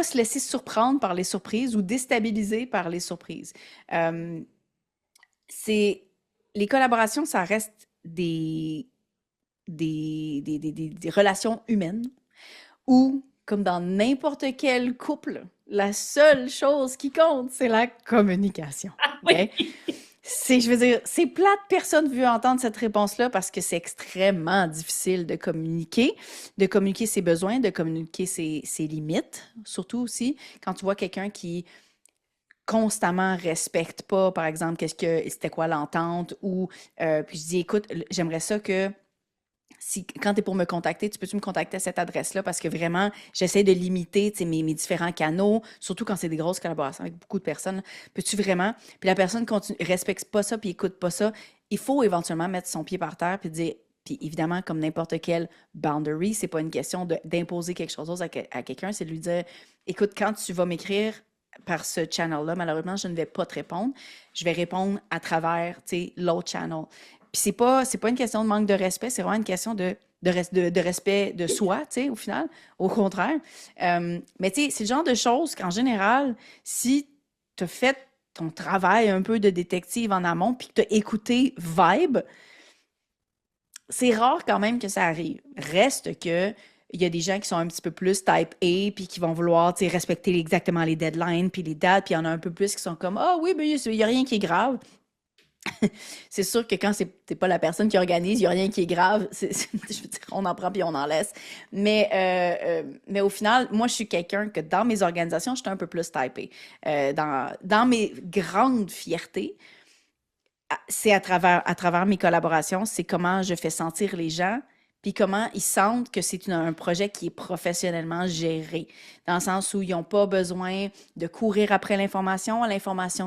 se laisser surprendre par les surprises ou déstabiliser par les surprises. Euh, c'est les collaborations, ça reste des relations humaines où, comme dans n'importe quel couple, la seule chose qui compte, c'est la communication. OK? Oui. Je veux dire, c'est plate, personne veut entendre cette réponse-là parce que c'est extrêmement difficile de communiquer ses besoins, de communiquer ses limites, surtout aussi quand tu vois quelqu'un qui constamment respecte pas, par exemple, c'était quoi l'entente ou, puis je dis, écoute, j'aimerais ça que si, quand tu es pour me contacter, tu peux-tu me contacter à cette adresse-là? Parce que vraiment, j'essaie de limiter mes différents canaux, surtout quand c'est des grosses collaborations avec beaucoup de personnes. Peux-tu vraiment? Puis la personne continue, respecte pas ça, puis écoute pas ça. Il faut éventuellement mettre son pied par terre, puis dire, puis évidemment, comme n'importe quelle boundary, c'est pas une question d'imposer quelque chose à quelqu'un, c'est de lui dire, écoute, quand tu vas m'écrire par ce channel-là, malheureusement, je ne vais pas te répondre. Je vais répondre à travers, tu sais, l'autre channel. Puis c'est pas une question de manque de respect, c'est vraiment une question de respect de soi, tu sais, au final, au contraire. Mais tu sais, c'est le genre de choses qu'en général, si tu as fait ton travail un peu de détective en amont, puis que tu as écouté Vibe, c'est rare quand même que ça arrive. Reste que il y a des gens qui sont un petit peu plus type A, puis qui vont vouloir, tu sais, respecter exactement les deadlines, puis les dates, puis il y en a un peu plus qui sont comme, ah oui, mais il n'y a rien qui est grave. C'est sûr que quand c'est pas la personne qui organise, il n'y a rien qui est grave. Je veux dire, on en prend puis on en laisse. Mais au final, moi, je suis quelqu'un que dans mes organisations, je suis un peu plus typée. Dans mes grandes fiertés, c'est à travers mes collaborations, c'est comment je fais sentir les gens, puis comment ils sentent que c'est un projet qui est professionnellement géré, dans le sens où ils n'ont pas besoin de courir après l'information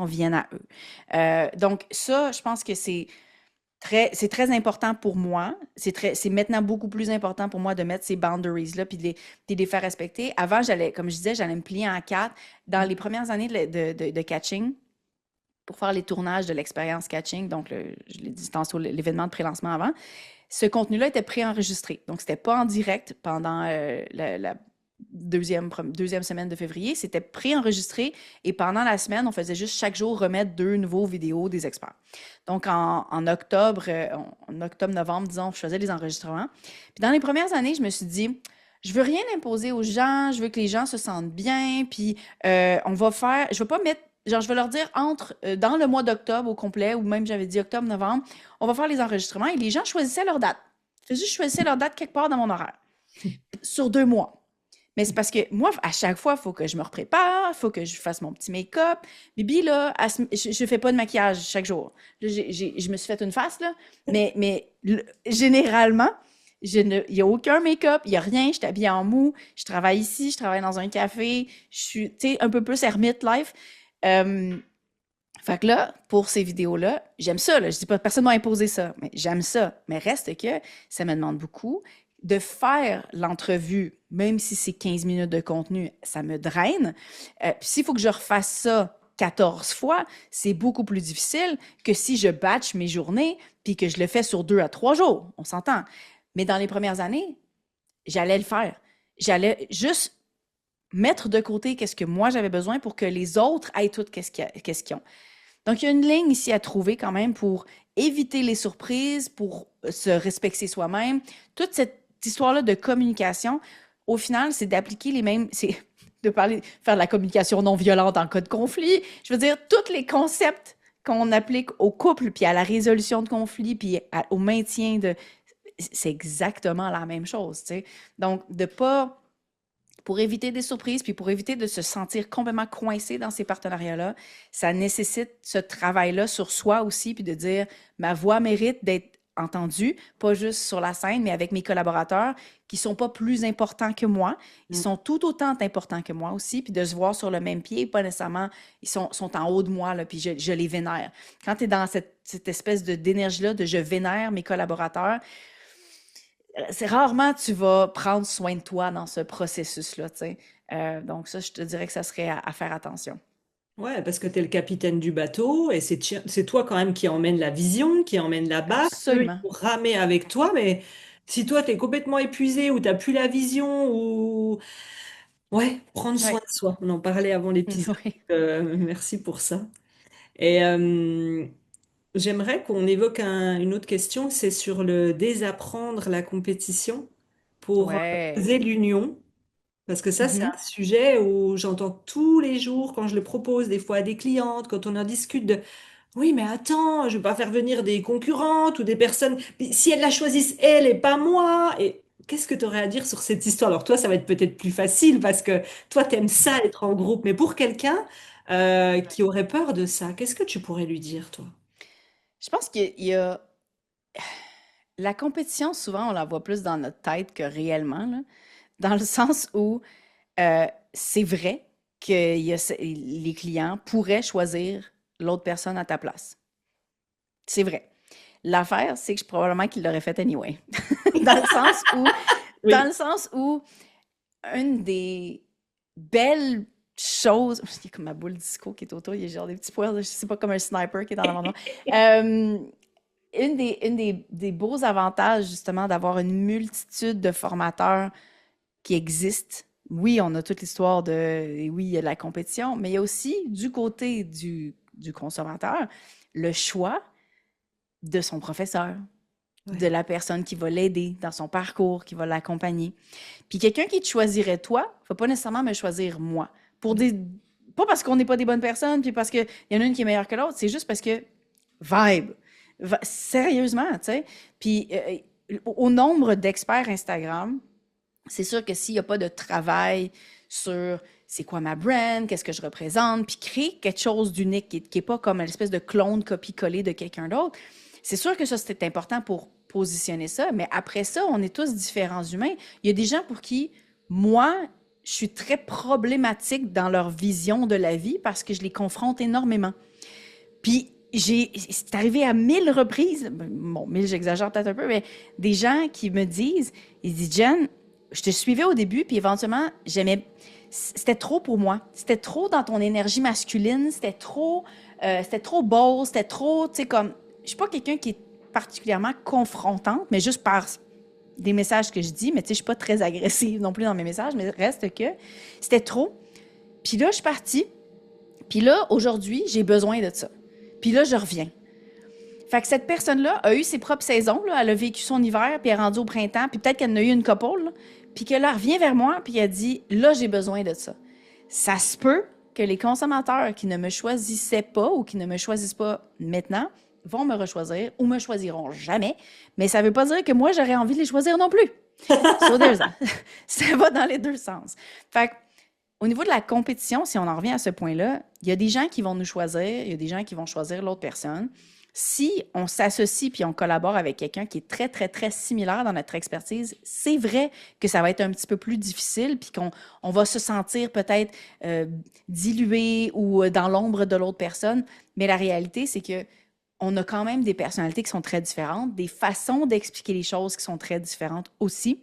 vient à eux. Donc ça, je pense que c'est très important pour moi. C'est maintenant beaucoup plus important pour moi de mettre ces boundaries-là puis de les faire respecter. Avant, comme je disais, j'allais me plier en quatre. Dans les premières années de catching, pour faire les tournages de l'expérience catching, donc je l'ai dit tantôt, l'événement de pré-lancement avant, ce contenu-là était préenregistré. Donc, c'était pas en direct pendant la deuxième semaine de février. C'était préenregistré et pendant la semaine, on faisait juste chaque jour remettre 2 nouveaux vidéos des experts. Donc, en octobre, novembre, disons, je faisais les enregistrements. Puis dans les premières années, je me suis dit, je veux rien imposer aux gens, je veux que les gens se sentent bien, puis je veux pas mettre genre, je vais leur dire dans le mois d'octobre au complet, ou même j'avais dit octobre, novembre, on va faire les enregistrements et les gens choisissaient leur date. Je choisissais leur date quelque part dans mon horaire. sur 2 mois. Mais c'est parce que moi, à chaque fois, il faut que je me prépare, il faut que je fasse mon petit make-up. Bibi, là, je fais pas de maquillage chaque jour. Là, je me suis fait une face, là, mais généralement, il n'y a aucun make-up, il n'y a rien, je suis habillée en mou, je travaille ici, je travaille dans un café, je suis, tu sais, un peu plus ermite life. Fait que là, pour ces vidéos-là, j'aime ça, là. Je dis pas que personne m'a imposé ça, mais j'aime ça. Mais reste que ça me demande beaucoup de faire l'entrevue, même si c'est 15 minutes de contenu, ça me draine. Puis s'il faut que je refasse ça 14 fois, c'est beaucoup plus difficile que si je batch mes journées puis que je le fais sur 2 à 3 jours. On s'entend. Mais dans les premières années, j'allais le faire. J'allais juste mettre de côté qu'est-ce que moi j'avais besoin pour que les autres aient tout qu'est-ce qu'ils ont. Donc, il y a une ligne ici à trouver quand même pour éviter les surprises, pour se respecter soi-même. Toute cette histoire-là de communication, au final, c'est d'appliquer les mêmes... C'est de faire de la communication non violente en cas de conflit. Je veux dire, tous les concepts qu'on applique au couple, puis à la résolution de conflits, puis au maintien de... C'est exactement la même chose, tu sais. Donc, pour éviter des surprises, puis pour éviter de se sentir complètement coincé dans ces partenariats-là, ça nécessite ce travail-là sur soi aussi, puis de dire, ma voix mérite d'être entendue, pas juste sur la scène, mais avec mes collaborateurs qui sont pas plus importants que moi. Ils sont tout autant importants que moi aussi, puis de se voir sur le même pied, pas nécessairement, ils sont en haut de moi, là, puis je les vénère. Quand tu es dans cette espèce d'énergie-là, de je vénère mes collaborateurs, c'est rarement tu vas prendre soin de toi dans ce processus-là, tu sais. Donc ça, je te dirais que ça serait à faire attention. Ouais, parce que tu es le capitaine du bateau et c'est toi quand même qui emmène la vision, qui emmène la barque. Eux, ils Absolument. vont ramer avec toi, mais si toi, tu es complètement épuisé ou tu plus la vision ou... Ouais, prendre Oui. soin de soi. On en parlait avant l'épisode. Oui. Merci pour ça. Et j'aimerais qu'on évoque une autre question, c'est sur le désapprendre la compétition pour Ouais. oser l'union. Parce que ça, c'est Mhm. un sujet où j'entends tous les jours quand je le propose, des fois à des clientes, quand on en discute de oui, mais attends, je vais pas faire venir des concurrentes ou des personnes. Mais si elles la choisissent elle et pas moi. Et qu'est-ce que tu aurais à dire sur cette histoire? Alors toi, ça va être peut-être plus facile parce que toi, t'aimes ça être en groupe. Mais pour quelqu'un qui aurait peur de ça, qu'est-ce que tu pourrais lui dire, toi? Je pense qu'il y a... La compétition, souvent, on la voit plus dans notre tête que réellement, là. Dans le sens où c'est vrai que les clients pourraient choisir l'autre personne à ta place. C'est vrai. L'affaire, c'est que probablement qu'il l'aurait fait anyway. Dans le sens où, dans Oui. le sens où, une des belles choses, il y a comme ma boule disco qui est autour, il y a genre des petits poils, je sais pas, comme un sniper qui est dans l'amendement. Euh, des beaux avantages, justement, d'avoir une multitude de formateurs qui existent. Oui, on a toute l'histoire de, oui, il y a de la compétition, mais il y a aussi, du côté du consommateur, le choix de son professeur, de Ouais. la personne qui va l'aider dans son parcours, qui va l'accompagner. Puis quelqu'un qui te choisirait toi, ne va pas nécessairement me choisir moi. Pas parce qu'on n'est pas des bonnes personnes, puis parce qu'il y en a une qui est meilleure que l'autre, c'est juste parce que vibe. Sérieusement, tu sais. Puis au nombre d'experts Instagram, c'est sûr que s'il n'y a pas de travail sur c'est quoi ma brand, qu'est-ce que je représente, puis créer quelque chose d'unique qui est pas comme une espèce de clone copie-collé de quelqu'un d'autre, c'est sûr que ça, c'est important pour positionner ça, mais après ça, on est tous différents humains. Il y a des gens pour qui, moi, je suis très problématique dans leur vision de la vie parce que je les confronte énormément. Puis, c'est arrivé à 1000 reprises, bon, 1000, j'exagère peut-être un peu, mais des gens qui me disent, ils disent, Jen, je te suivais au début, puis éventuellement, c'était trop pour moi. C'était trop dans ton énergie masculine, c'était trop beau, c'était trop, tu sais, comme, je suis pas quelqu'un qui est particulièrement confrontante, mais juste par des messages que je dis, mais tu sais, je suis pas très agressive non plus dans mes messages, mais reste que c'était trop. Puis là, je suis partie, puis là, aujourd'hui, j'ai besoin de ça. Puis là, je reviens. Fait que cette personne-là a eu ses propres saisons, là. Elle a vécu son hiver, puis elle est rendue au printemps, puis peut-être qu'elle en a eu une couple, là. Puis que là, elle revient vers moi, puis elle dit, là, j'ai besoin de ça. Ça se peut que les consommateurs qui ne me choisissaient pas ou qui ne me choisissent pas maintenant vont me rechoisir ou me choisiront jamais, mais ça veut pas dire que moi, j'aurais envie de les choisir non plus. So there's that. Ça va dans les deux sens. Fait que, au niveau de la compétition, si on en revient à ce point-là, il y a des gens qui vont nous choisir, il y a des gens qui vont choisir l'autre personne. Si on s'associe puis on collabore avec quelqu'un qui est très, très, très similaire dans notre expertise, c'est vrai que ça va être un petit peu plus difficile puis qu'on va se sentir peut-être dilué ou dans l'ombre de l'autre personne. Mais la réalité, c'est que on a quand même des personnalités qui sont très différentes, des façons d'expliquer les choses qui sont très différentes aussi.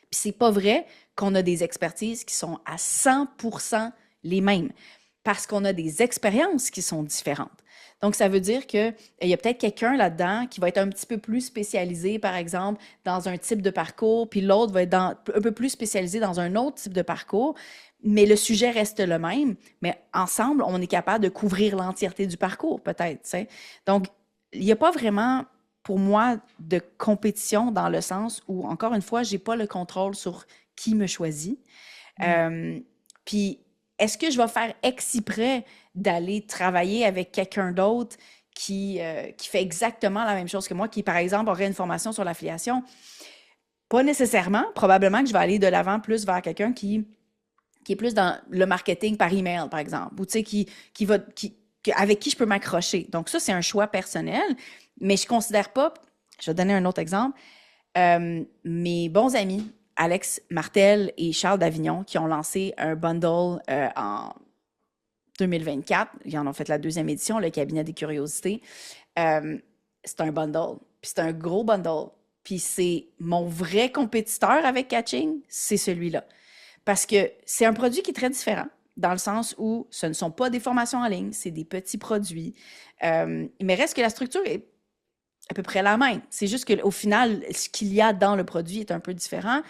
Puis c'est pas vrai qu'on a des expertises qui sont à 100% les mêmes, parce qu'on a des expériences qui sont différentes. Donc, ça veut dire qu'il y a peut-être quelqu'un là-dedans qui va être un petit peu plus spécialisé, par exemple, dans un type de parcours, puis l'autre va être un peu plus spécialisé dans un autre type de parcours, mais le sujet reste le même, mais ensemble, on est capable de couvrir l'entièreté du parcours, peut-être, tu sais. Donc, il n'y a pas vraiment, pour moi, de compétition dans le sens où, encore une fois, j'ai pas le contrôle sur qui me choisit. Euh, Puis, est-ce que je vais faire exprès d'aller travailler avec quelqu'un d'autre qui fait exactement la même chose que moi, qui, par exemple, aurait une formation sur l'affiliation? Pas nécessairement. Probablement que je vais aller de l'avant plus vers quelqu'un qui est plus dans le marketing par email, par exemple, ou tu sais, avec qui je peux m'accrocher. Donc, ça, c'est un choix personnel, mais je considère pas, je vais donner un autre exemple, mes bons amis, Alex Martel et Charles Davignon, qui ont lancé un bundle en 2024. Ils en ont fait la deuxième édition, le cabinet des curiosités. C'est un bundle, puis c'est un gros bundle. Puis c'est mon vrai compétiteur avec Catching, c'est celui-là. Parce que c'est un produit qui est très différent, dans le sens où ce ne sont pas des formations en ligne, c'est des petits produits. Mais reste que la structure est à peu près la même. C'est juste qu'au final, ce qu'il y a dans le produit est un peu différent.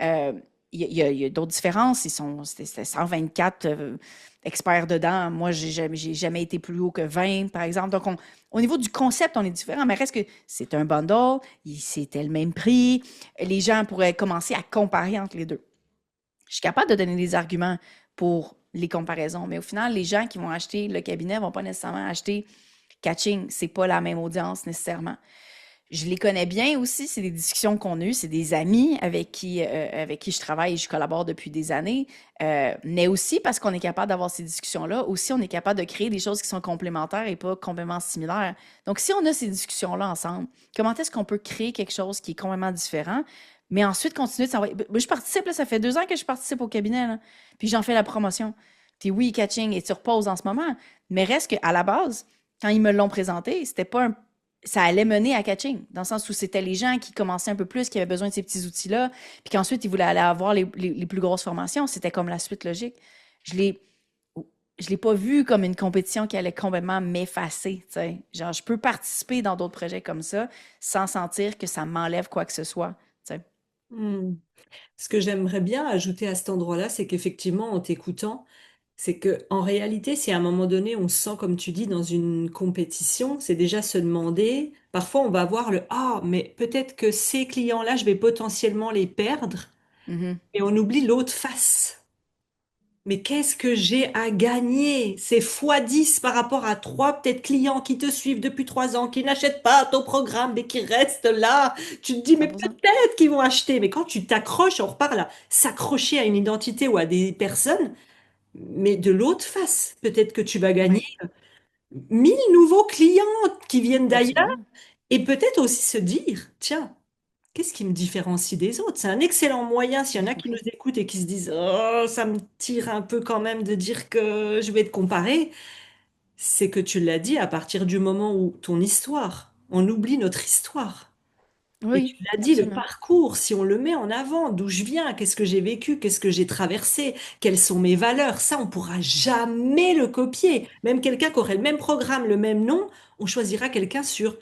Il y a d'autres différences. C'était 124 experts dedans. Moi, j'ai jamais été plus haut que 20, par exemple. Donc, au niveau du concept, on est différent, mais reste que c'est un bundle, c'était le même prix. Les gens pourraient commencer à comparer entre les deux. Je suis capable de donner des arguments pour les comparaisons, mais au final, les gens qui vont acheter le cabinet ne vont pas nécessairement acheter Catching. C'est pas la même audience nécessairement. Je les connais bien aussi, c'est des discussions qu'on a eues, c'est des amis avec qui je travaille et je collabore depuis des années, mais aussi parce qu'on est capable d'avoir ces discussions-là, aussi on est capable de créer des choses qui sont complémentaires et pas complètement similaires. Donc si on a ces discussions-là ensemble, comment est-ce qu'on peut créer quelque chose qui est complètement différent, mais ensuite continuer de s'envoyer. Je participe, là, ça fait 2 ans que je participe au cabinet, là, puis j'en fais la promotion. Puis oui, Catching et tu reposes en ce moment, mais reste qu'à la base, quand ils me l'ont présenté, c'était pas ça allait mener à Catching, dans le sens où c'était les gens qui commençaient un peu plus, qui avaient besoin de ces petits outils-là, puis qu'ensuite, ils voulaient aller avoir les plus grosses formations. C'était comme la suite logique. Je l'ai, je l'ai pas vu comme une compétition qui allait complètement m'effacer, tu sais. Genre, je peux participer dans d'autres projets comme ça sans sentir que ça m'enlève quoi que ce soit, tu sais. Hmm. Ce que j'aimerais bien ajouter à cet endroit-là, c'est qu'effectivement, en t'écoutant, c'est que en réalité, si à un moment donné, on se sent, comme tu dis, dans une compétition, c'est déjà se demander, parfois on va voir ah, mais peut-être que ces clients-là, je vais potentiellement les perdre, Mhm. et on oublie l'autre face. Mais qu'est-ce que j'ai à gagner? C'est fois 10 par rapport à trois peut-être clients qui te suivent depuis 3 ans, qui n'achètent pas ton programme, mais qui restent là. Tu te dis, mais 100%. peut-être qu'ils vont acheter. Mais quand tu t'accroches, on repart là, s'accrocher à une identité ou à des personnes, mais de l'autre face, peut-être que tu vas gagner Oui, 1000 nouveaux clients qui viennent d'ailleurs. absolument. Et peut-être aussi se dire, tiens, qu'est-ce qui me différencie des autres? C'est un excellent moyen, s'il y en a qui nous écoutent et qui se disent, oh, ça me tire un peu quand même de dire que je vais te comparer. C'est que tu l'as dit à partir du moment où ton histoire, on oublie notre histoire. Et tu Oui, l'as dit, le absolument. parcours, si on le met en avant, d'où je viens, qu'est-ce que j'ai vécu, qu'est-ce que j'ai traversé, quelles sont mes valeurs, ça, on pourra jamais le copier. Même quelqu'un qui aurait le même programme, le même nom, on choisira quelqu'un sur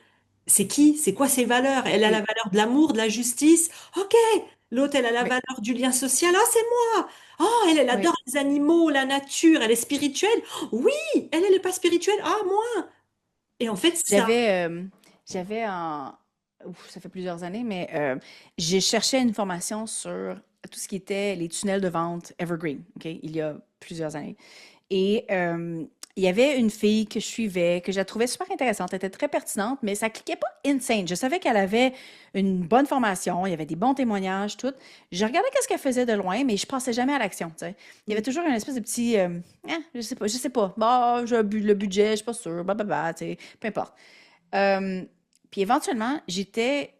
c'est qui, c'est quoi ses valeurs. Elle a la Oui, valeur de l'amour, de la justice. Ok. L'autre, elle a la oui, valeur du lien social. Ah, c'est moi. Oh, elle oui. adore les animaux, la nature, elle est spirituelle. Oui, elle est pas spirituelle. Ah, moi. Et en fait, ça. J'avais, j'avais en, ouf, ça fait plusieurs années, mais j'ai cherché une formation sur tout ce qui était les tunnels de vente Evergreen, OK, il y a plusieurs années. Et il y avait une fille que je suivais, que je la trouvais super intéressante, elle était très pertinente, mais ça cliquait pas insane. Je savais qu'elle avait une bonne formation, il y avait des bons témoignages, tout. Je regardais qu'est-ce qu'elle faisait de loin, mais je passais jamais à l'action, tu sais. Il y avait toujours une espèce de petit, je sais pas, bah, le budget, je suis pas sûre, bah, tu sais, peu importe. Euh, Puis éventuellement, j'étais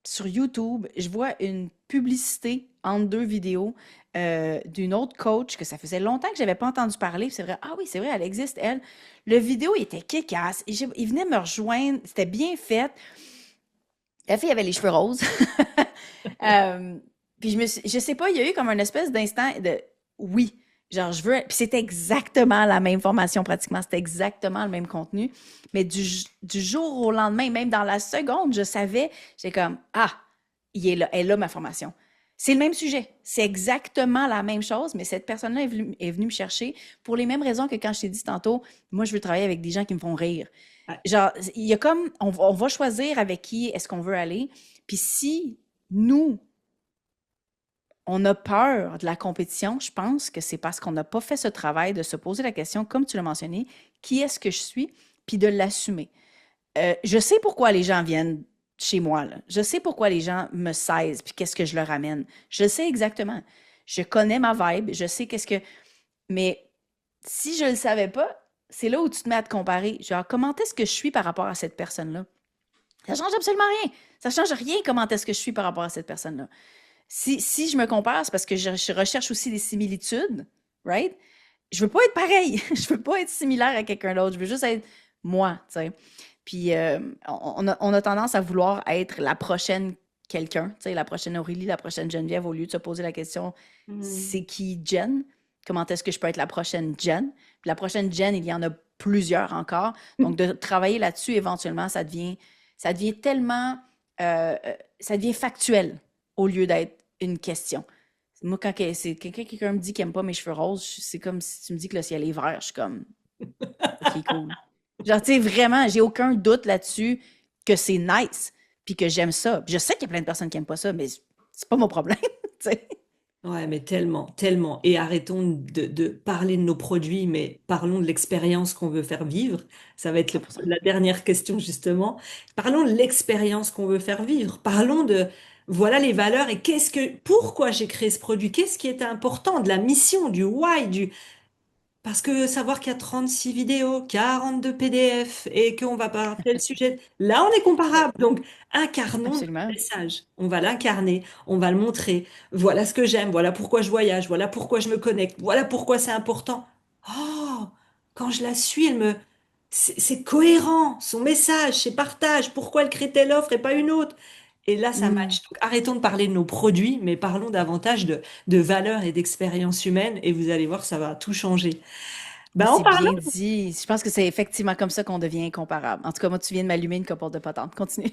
sur YouTube, je vois une publicité entre deux vidéos d'une autre coach que ça faisait longtemps que j'avais pas entendu parler. Puis c'est vrai, ah oui, c'est vrai, elle existe, elle. Le vidéo il était kick-ass. Il venait me rejoindre, c'était bien fait. La fille avait les cheveux roses. Euh, Puis je sais pas, il y a eu comme un espèce d'instant de oui, genre je veux. Puis c'était exactement la même formation pratiquement, c'était exactement le même contenu. Mais du jour au lendemain, même dans la seconde, je savais, j'ai comme ah, elle a ma formation. C'est le même sujet, c'est exactement la même chose, mais cette personne-là est venue me chercher pour les mêmes raisons que quand je t'ai dit tantôt, moi je veux travailler avec des gens qui me font rire. Ouais. Genre, il y a comme, on va choisir avec qui est-ce qu'on veut aller. Puis si nous, on a peur de la compétition, je pense que c'est parce qu'on n'a pas fait ce travail de se poser la question, comme tu l'as mentionné, qui est-ce que je suis, puis de l'assumer. Je sais pourquoi les gens viennent chez moi, là. Je sais pourquoi les gens me saisent, puis qu'est-ce que je leur amène. Je sais exactement. Je connais ma vibe, je sais qu'est-ce que... Mais si je ne le savais pas, c'est là où tu te mets à te comparer. Genre, comment est-ce que je suis par rapport à cette personne-là? Ça change absolument rien. Ça change rien comment est-ce que je suis par rapport à cette personne-là. Si je me compare, c'est parce que je recherche aussi des similitudes, right? Je veux pas être pareil. Je veux pas être similaire à quelqu'un d'autre. Je veux juste être moi, tu sais. Puis on a tendance à vouloir être la prochaine quelqu'un, tu sais, la prochaine Aurélie, la prochaine Geneviève, au lieu de se poser la question, Mm. c'est qui Jen? Comment est-ce que je peux être la prochaine Jen? Puis la prochaine Jen, il y en a plusieurs encore. Donc, de travailler là-dessus, éventuellement, ça devient tellement, ça devient factuel au lieu d'être une question. Moi, quand quelqu'un me dit qu'il n'aime pas mes cheveux roses, c'est comme si tu me dis que le ciel est vert. Je suis comme, OK, cool. Genre, tu sais, vraiment, j'ai aucun doute là-dessus que c'est nice, puis que j'aime ça. Puis je sais qu'il y a plein de personnes qui n'aiment pas ça, mais c'est pas mon problème, tu sais. Ouais, mais tellement, tellement. Et arrêtons de parler de nos produits, mais parlons de l'expérience qu'on veut faire vivre. Ça va être 100%. la dernière question, justement. Parlons de l'expérience qu'on veut faire vivre. Parlons de, voilà les valeurs et pourquoi j'ai créé ce produit? Qu'est-ce qui est important? De la mission, du why, parce que savoir qu'il y a 36 vidéos, 42 PDF et qu'on va parler le sujet, là on est Oui, comparable. Donc incarnons notre absolument. message. On va l'incarner, on va le montrer. Voilà ce que j'aime, voilà pourquoi je voyage, voilà pourquoi je me connecte, voilà pourquoi c'est important. Oh, quand je la suis, c'est cohérent, son message, ses partages, pourquoi elle crée telle offre et pas une autre. Et là, ça Mm. match. Donc, arrêtons de parler de nos produits, mais parlons davantage de valeurs et d'expériences humaines, et vous allez voir, ça va tout changer. Ben, en C'est parlant, bien dit. Je pense que c'est effectivement comme ça qu'on devient incomparable. En tout cas, moi, tu viens de m'allumer une copote de patente. Continue.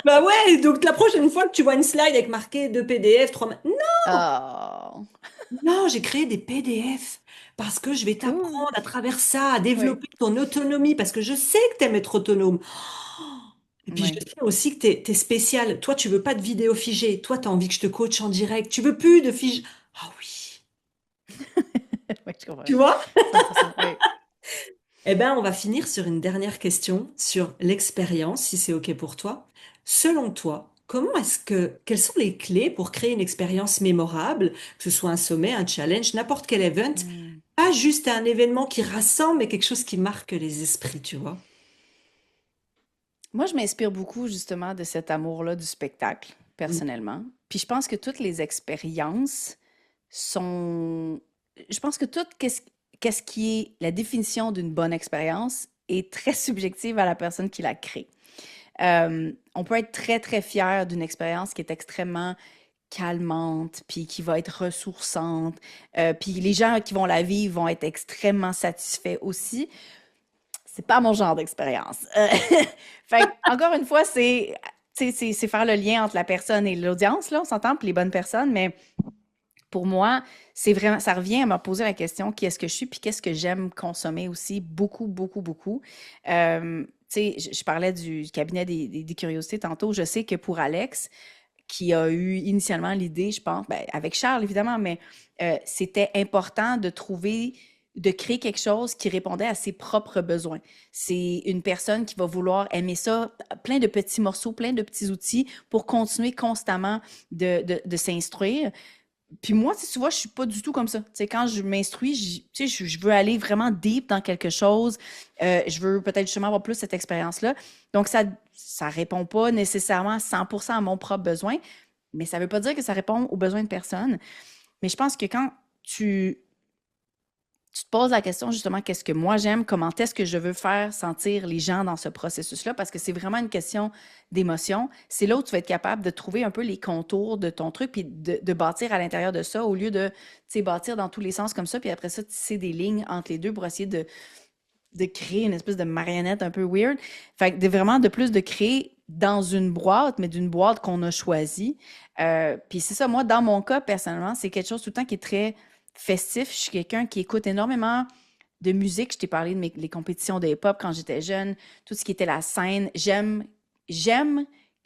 bah ouais, donc la prochaine fois que tu vois une slide avec marqué 2 PDF, 3... Non, Oh, non, j'ai créé des PDF parce que je vais cool. t'apprendre à travers ça, à Oui, développer ton autonomie, parce que je sais que tu aimes être autonome. Et puis je oui. sais aussi que tu es, spécial. Toi, tu veux pas de vidéo figée. Toi, tu as envie que je te coach en direct. Tu veux plus de fige. Ah oui, Oui, je comprends. tu vois? 100%. Oui. Eh ben, on va finir sur une dernière question sur l'expérience, si c'est OK pour toi. Selon toi, quelles sont les clés pour créer une expérience mémorable, que ce soit un sommet, un challenge, n'importe quel event, Mm. pas juste un événement qui rassemble, mais quelque chose qui marque les esprits, tu vois? Moi, je m'inspire beaucoup justement de cet amour-là du spectacle, Mm. personnellement. Puis je pense que toutes les expériences sont... Je pense que qu'est-ce qui est la définition d'une bonne expérience est très subjective à la personne qui la crée. On peut être très, très fier d'une expérience qui est extrêmement calmante, puis qui va être ressourçante, puis les gens qui vont la vivre vont être extrêmement satisfaits aussi. C'est pas mon genre d'expérience. Fait encore une fois, c'est faire le lien entre la personne et l'audience, là, on s'entend, pour les bonnes personnes, mais pour moi, c'est vraiment, ça revient à me poser la question, qui est-ce que je suis, puis qu'est-ce que j'aime consommer aussi, beaucoup, beaucoup, beaucoup. Tu sais, je parlais du cabinet des curiosités tantôt. Je sais que pour Alex, qui a eu initialement l'idée, je pense, ben, avec Charles évidemment, mais c'était important de trouver de créer quelque chose qui répondait à ses propres besoins. C'est une personne qui va vouloir aimer ça, plein de petits morceaux, plein de petits outils pour continuer constamment de s'instruire. Puis moi, tu vois, je suis pas du tout comme ça. Tu sais, quand je m'instruis, tu sais, je veux aller vraiment deep dans quelque chose. Je veux peut-être justement avoir plus cette expérience-là. Donc, ça répond pas nécessairement à 100% à mon propre besoin, mais ça veut pas dire que ça répond aux besoins de personne. Mais je pense que quand tu tu te poses la question justement, qu'est-ce que moi j'aime, comment est-ce que je veux faire sentir les gens dans ce processus-là, parce que c'est vraiment une question d'émotion. C'est là où tu vas être capable de trouver un peu les contours de ton truc, puis de bâtir à l'intérieur de ça, au lieu de, tu sais, bâtir dans tous les sens comme ça, puis après ça, tisser des lignes entre les deux pour essayer de créer une espèce de marionnette un peu weird. Fait que vraiment de plus de créer dans une boîte, mais d'une boîte qu'on a choisie. Puis c'est ça, moi, dans mon cas, personnellement, c'est quelque chose tout le temps qui est très festif. Je suis quelqu'un qui écoute énormément de musique. Je t'ai parlé de les compétitions de hip-hop quand j'étais jeune, tout ce qui était la scène. J'aime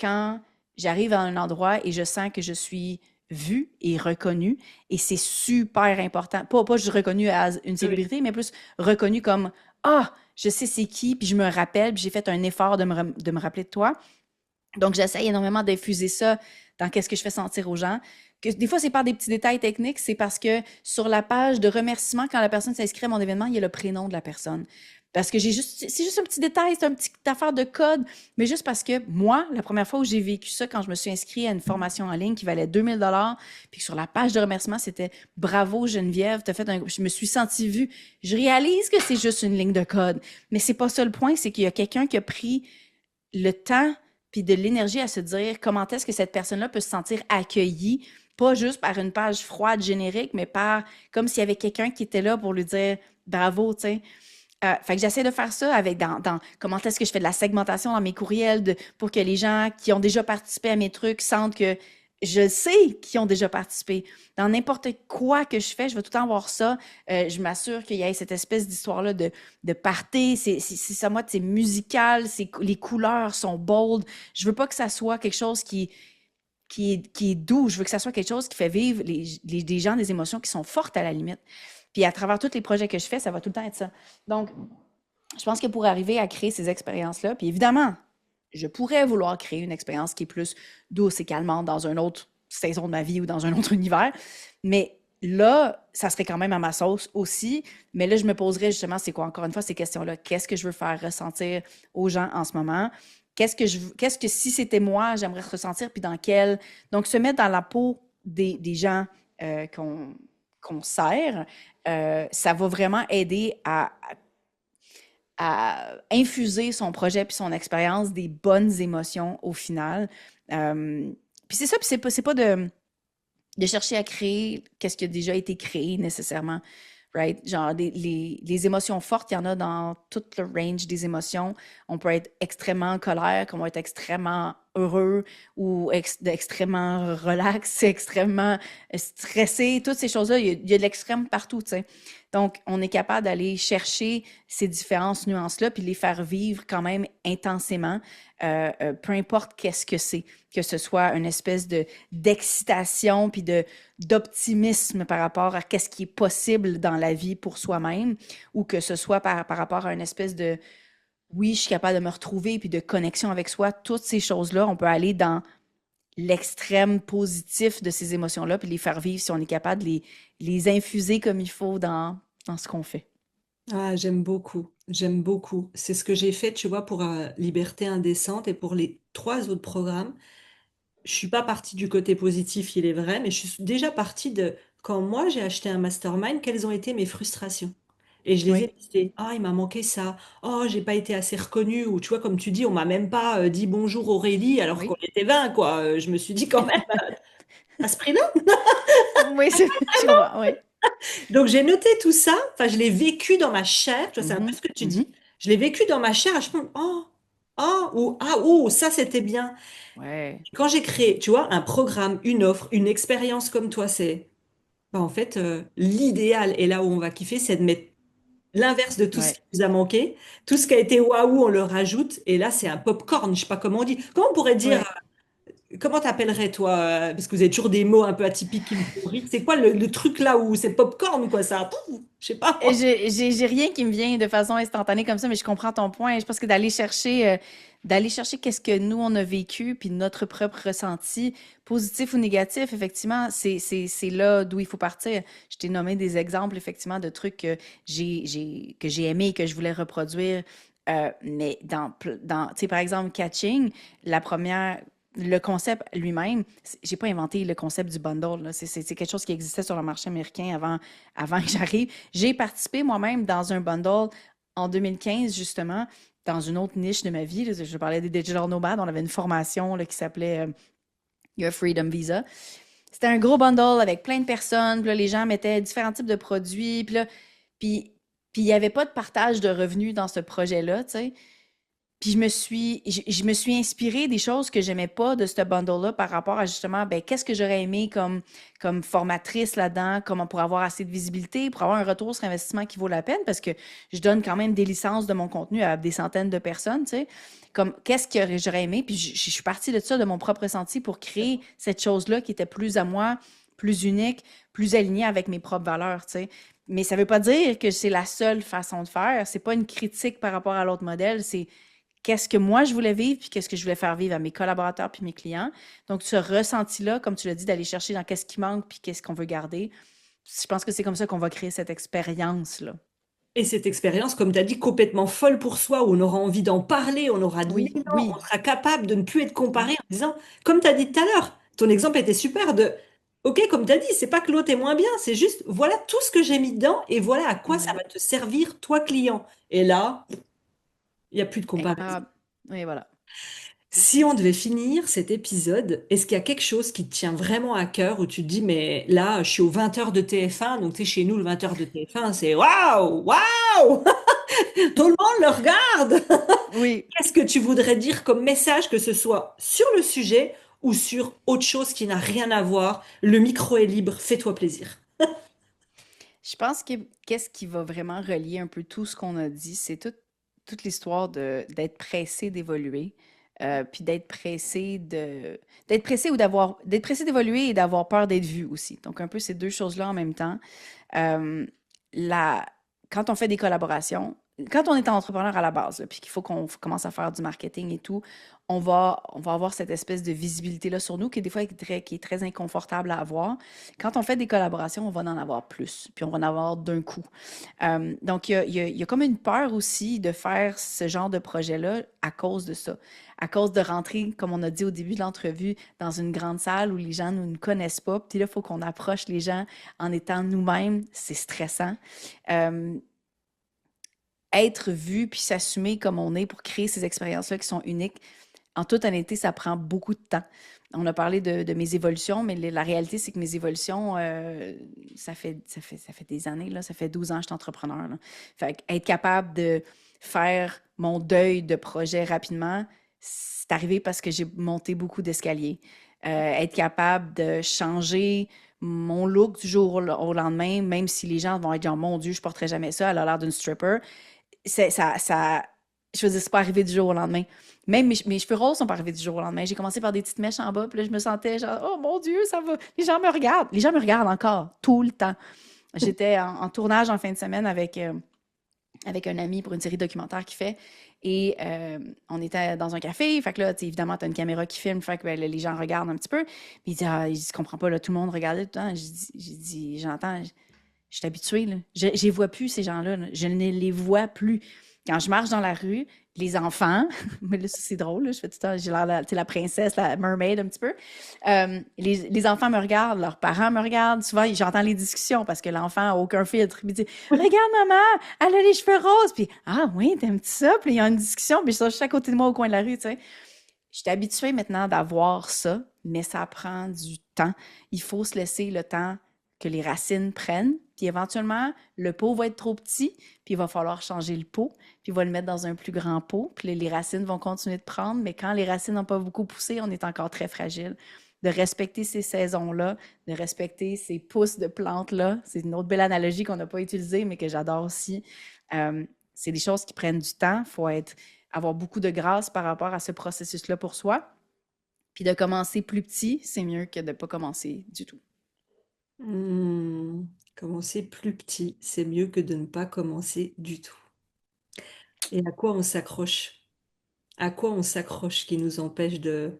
quand j'arrive à un endroit et je sens que je suis vue et reconnue. Et c'est super important. Pas juste reconnue à une Oui. célébrité, mais plus reconnue comme ah, je sais c'est qui, puis je me rappelle, puis j'ai fait un effort de me rappeler de toi. Donc, j'essaye énormément d'infuser ça dans qu'est-ce que je fais sentir aux gens. Que, des fois, c'est par des petits détails techniques, c'est parce que sur la page de remerciement, quand la personne s'inscrit à mon événement, il y a le prénom de la personne. Parce que c'est juste un petit détail, c'est une petite affaire de code, mais juste parce que moi, la première fois où j'ai vécu ça, quand je me suis inscrite à une formation en ligne qui valait 2000 $, puis que sur la page de remerciement, c'était bravo Geneviève, je me suis sentie vue. Je réalise que c'est juste une ligne de code, mais c'est pas ça le point, c'est qu'il y a quelqu'un qui a pris le temps puis de l'énergie à se dire comment est-ce que cette personne-là peut se sentir accueillie, pas juste par une page froide générique, mais par comme s'il y avait quelqu'un qui était là pour lui dire bravo, tu sais. Fait que j'essaie de faire ça avec dans comment est-ce que je fais de la segmentation dans mes courriels pour que les gens qui ont déjà participé à mes trucs sentent que je sais qui ont déjà participé. Dans n'importe quoi que je fais, je vais tout le temps avoir ça. Je m'assure qu'il y ait cette espèce d'histoire-là de party. C'est ça, moi, c'est musical, les couleurs sont bold. Je veux pas que ça soit quelque chose qui est doux. Je veux que ça soit quelque chose qui fait vivre les gens des émotions qui sont fortes à la limite. Puis à travers tous les projets que je fais, ça va tout le temps être ça. Donc, je pense que pour arriver à créer ces expériences-là, puis évidemment, je pourrais vouloir créer une expérience qui est plus douce et calmante dans une autre saison de ma vie ou dans un autre univers. Mais là, ça serait quand même à ma sauce aussi. Mais là, je me poserais justement, c'est quoi, encore une fois, ces questions-là. Qu'est-ce que je veux faire ressentir aux gens en ce moment? Qu'est-ce que si c'était moi, j'aimerais ressentir, puis dans quel. Donc, se mettre dans la peau des gens qu'on sert, ça va vraiment aider à infuser son projet puis son expérience des bonnes émotions au final. Puis c'est ça, puis c'est pas de chercher à créer qu'est-ce qui a déjà été créé nécessairement, right? Genre, les émotions fortes, il y en a dans tout le range des émotions. On peut être extrêmement en colère, comme on peut être extrêmement heureux ou extrêmement relax, extrêmement stressé. Toutes ces choses-là, il y a de l'extrême partout, tu sais. Donc, on est capable d'aller chercher ces différentes nuances-là puis les faire vivre quand même intensément, peu importe qu'est-ce que ce soit une espèce d'excitation puis d'optimisme par rapport à qu'est-ce qui est possible dans la vie pour soi-même, ou que ce soit par rapport à une espèce de oui, je suis capable de me retrouver puis de connexion avec soi. Toutes ces choses-là, on peut aller dans l'extrême positif de ces émotions-là puis les faire vivre si on est capable de les infuser comme il faut dans ce qu'on fait. Ah, j'aime beaucoup, j'aime beaucoup. C'est ce que j'ai fait, tu vois, pour Liberté Indécente et pour les trois autres programmes. Je suis pas partie du côté positif, il est vrai, mais je suis déjà partie de quand moi j'ai acheté un mastermind, quelles ont été mes frustrations. Et je les ai Oui, listées. Ah, il m'a manqué ça. Oh, j'ai pas été assez reconnue. Ou tu vois, comme tu dis, on m'a même pas dit bonjour Aurélie alors qu'on oui. était 20, quoi. Je me suis dit quand même, à ce prix-là. Oui, je comprends, oui. Donc j'ai noté tout ça. Enfin, je l'ai vécu dans ma chair. Tu vois, c'est un peu Mhm, ce que tu dis. mhm. Je l'ai vécu dans ma chair. Et je pense, oh, oh, ou ah, oh, ça c'était bien. Ouais, Quand j'ai créé, tu vois, un programme, une offre, une expérience comme toi, c'est bah, en fait l'idéal. Et là où on va kiffer, c'est de mettre l'inverse de tout ce ouais. qui nous a manqué, tout ce qui a été waouh, on le rajoute. Et là, c'est un popcorn. Je sais pas comment on dit. Comment on pourrait dire Ouais. comment t'appellerais toi? Parce que vous avez toujours des mots un peu atypiques qui me font rire. C'est quoi le truc là où c'est popcorn, quoi, ça? Pouf, je sais pas. J'ai rien qui me vient de façon instantanée comme ça, mais je comprends ton point. Je pense que d'aller chercher qu'est-ce que nous, on a vécu, puis notre propre ressenti, positif ou négatif, effectivement, c'est là d'où il faut partir. Je t'ai nommé des exemples, effectivement, de trucs que que j'ai aimé et que je voulais reproduire. Mais tu sais, par exemple, Catching, la première, le concept lui-même, j'ai pas inventé le concept du bundle, là. C'est quelque chose qui existait sur le marché américain avant que j'arrive. J'ai participé moi-même dans un bundle en 2015, justement, dans une autre niche de ma vie. Là. Je parlais des Digital Nomades. On avait une formation là, qui s'appelait Your Freedom Visa. C'était un gros bundle avec plein de personnes. Puis là, les gens mettaient différents types de produits. Puis, puis il n'y avait pas de partage de revenus dans ce projet-là, tu sais. Puis je me suis inspirée des choses que j'aimais pas de ce bundle-là par rapport à justement, ben, qu'est-ce que j'aurais aimé comme formatrice là-dedans, comment pour avoir assez de visibilité, pour avoir un retour sur investissement qui vaut la peine, parce que je donne quand même des licences de mon contenu à des centaines de personnes, tu sais. Comme, qu'est-ce que j'aurais aimé? Puis je suis partie de ça, de mon propre ressenti pour créer cette chose-là qui était plus à moi, plus unique, plus alignée avec mes propres valeurs, tu sais. Mais ça veut pas dire que c'est la seule façon de faire. C'est pas une critique par rapport à l'autre modèle. C'est qu'est-ce que moi je voulais vivre, puis qu'est-ce que je voulais faire vivre à mes collaborateurs puis mes clients. Donc, ce ressenti-là, comme tu l'as dit, d'aller chercher dans qu'est-ce qui manque puis qu'est-ce qu'on veut garder, je pense que c'est comme ça qu'on va créer cette expérience-là. Et cette expérience, comme tu as dit, complètement folle pour soi, où on aura envie d'en parler, on aura de Oui, l'élan, on oui, sera capable de ne plus être oui. comparé en disant, comme tu as dit tout à l'heure, ton exemple était super de, ok, comme tu as dit, c'est pas que l'autre est moins bien, c'est juste, voilà tout ce que j'ai mis dedans et voilà à quoi ça Mhm. va te servir, toi, client. Et là, il n'y a plus de comparaison. Incroyable. Oui, voilà. Si on devait finir cet épisode, est-ce qu'il y a quelque chose qui te tient vraiment à cœur où tu te dis, mais là, je suis aux 20h de TF1, donc tu sais, chez nous, le 20h de TF1, c'est waouh, waouh, tout le monde le regarde. Oui. Qu'est-ce que tu voudrais dire comme message, que ce soit sur le sujet ou sur autre chose qui n'a rien à voir? Le micro est libre, fais-toi plaisir. Je pense que qu'est-ce qui va vraiment relier un peu tout ce qu'on a dit, c'est toute l'histoire d'être pressé d'évoluer, puis d'être pressé ou d'être pressé d'évoluer et d'avoir peur d'être vu aussi. Donc un peu ces deux choses-là en même temps. Euh, la, Quand on fait des collaborations, quand on est entrepreneur à la base, là, puis qu'il faut qu'on commence à faire du marketing et tout, on va avoir cette espèce de visibilité-là sur nous qui, des fois, qui est très inconfortable à avoir. Quand on fait des collaborations, on va en avoir plus, puis on va en avoir d'un coup. Donc, il y a comme une peur aussi de faire ce genre de projet-là à cause de ça, à cause de rentrer, comme on a dit au début de l'entrevue, dans une grande salle où les gens ne nous connaissent pas. Puis là, il faut qu'on approche les gens en étant nous-mêmes. C'est stressant. Euh, Être vu puis s'assumer comme on est pour créer ces expériences-là qui sont uniques, en toute honnêteté, ça prend beaucoup de temps. On a parlé de mes évolutions, mais la réalité, c'est que mes évolutions, ça fait des années, là, ça fait 12 ans que je suis entrepreneur. Là. Fait être capable de faire mon deuil de projet rapidement, c'est arrivé parce que j'ai monté beaucoup d'escaliers. Être capable de changer mon look du jour au lendemain, même si les gens vont être genre, mon Dieu, je porterai jamais ça, elle a l'air d'une stripper. Je veux dire, c'est pas arrivé du jour au lendemain. Même mes cheveux roses sont pas arrivés du jour au lendemain. J'ai commencé par des petites mèches en bas, puis là, je me sentais genre, oh mon Dieu, ça va. Les gens me regardent. Les gens me regardent encore, tout le temps. J'étais en tournage en fin de semaine avec un ami pour une série documentaire qu'il fait. Et on était dans un café. Fait que là, évidemment, tu as une caméra qui filme. Fait que ben, les gens regardent un petit peu. Puis il dit, ah, je comprends pas, là, tout le monde regardait tout le temps. J'ai dit, j'entends, je suis habituée, là. Je les vois plus, ces gens-là, là. Je ne les vois plus. Quand je marche dans la rue, les enfants, mais là, c'est drôle, là, je fais tout le temps, j'ai l'air la princesse, la mermaid un petit peu. Les enfants me regardent, leurs parents me regardent. Souvent, j'entends les discussions parce que l'enfant n'a aucun filtre. Il me dit, regarde maman, elle a les cheveux roses. Puis, ah oui, t'aimes-tu ça? Puis il y a une discussion, puis je suis juste à côté de moi au coin de la rue, tu sais. Je suis habituée maintenant d'avoir ça, mais ça prend du temps. Il faut se laisser le temps que les racines prennent, puis éventuellement, le pot va être trop petit, puis il va falloir changer le pot, puis il va le mettre dans un plus grand pot, puis les racines vont continuer de prendre, mais quand les racines n'ont pas beaucoup poussé, on est encore très fragile. De respecter ces saisons-là, de respecter ces pousses de plantes-là, c'est une autre belle analogie qu'on n'a pas utilisée, mais que j'adore aussi. C'est des choses qui prennent du temps, il faut avoir beaucoup de grâce par rapport à ce processus-là pour soi. Puis de commencer plus petit, c'est mieux que de pas commencer du tout. Hmm, commencer plus petit, c'est mieux que de ne pas commencer du tout. Et à quoi on s'accroche? À quoi on s'accroche qui nous empêche de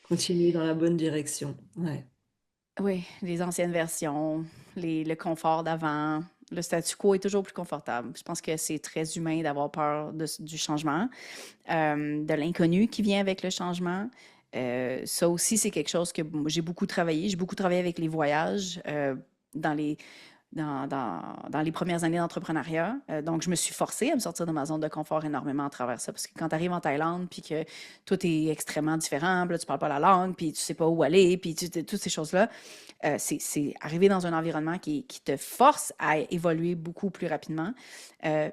continuer dans la bonne direction? Ouais. Oui, les anciennes versions, le confort d'avant, le statu quo est toujours plus confortable. Je pense que c'est très humain d'avoir peur du changement, de l'inconnu qui vient avec le changement. Ça aussi, c'est quelque chose que j'ai beaucoup travaillé. J'ai beaucoup travaillé avec les voyages dans les dans les premières années d'entrepreneuriat. Donc, je me suis forcée à me sortir de ma zone de confort énormément à travers ça. Parce que quand tu arrives en Thaïlande, puis que tout est extrêmement différent, puis là, tu parles pas la langue, puis tu sais pas où aller, puis toutes ces choses-là, c'est arriver dans un environnement qui te force à évoluer beaucoup plus rapidement.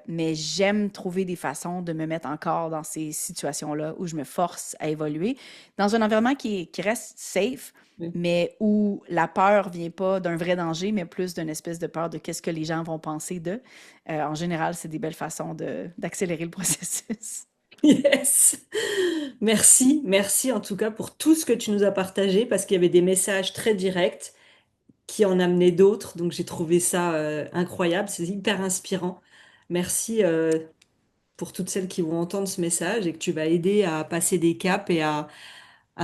Mais j'aime trouver des façons de me mettre encore dans ces situations-là où je me force à évoluer dans un environnement qui reste safe, Oui. mais où la peur vient pas d'un vrai danger, mais plus d'une espèce de peur de qu'est-ce que les gens vont penser d'eux. En général, c'est des belles façons d'accélérer le processus. Yes. Merci, merci en tout cas pour tout ce que tu nous as partagé parce qu'il y avait des messages très directs qui en amenaient d'autres. Donc j'ai trouvé ça incroyable, c'est hyper inspirant. Merci pour toutes celles qui vont entendre ce message et que tu vas aider à passer des caps et à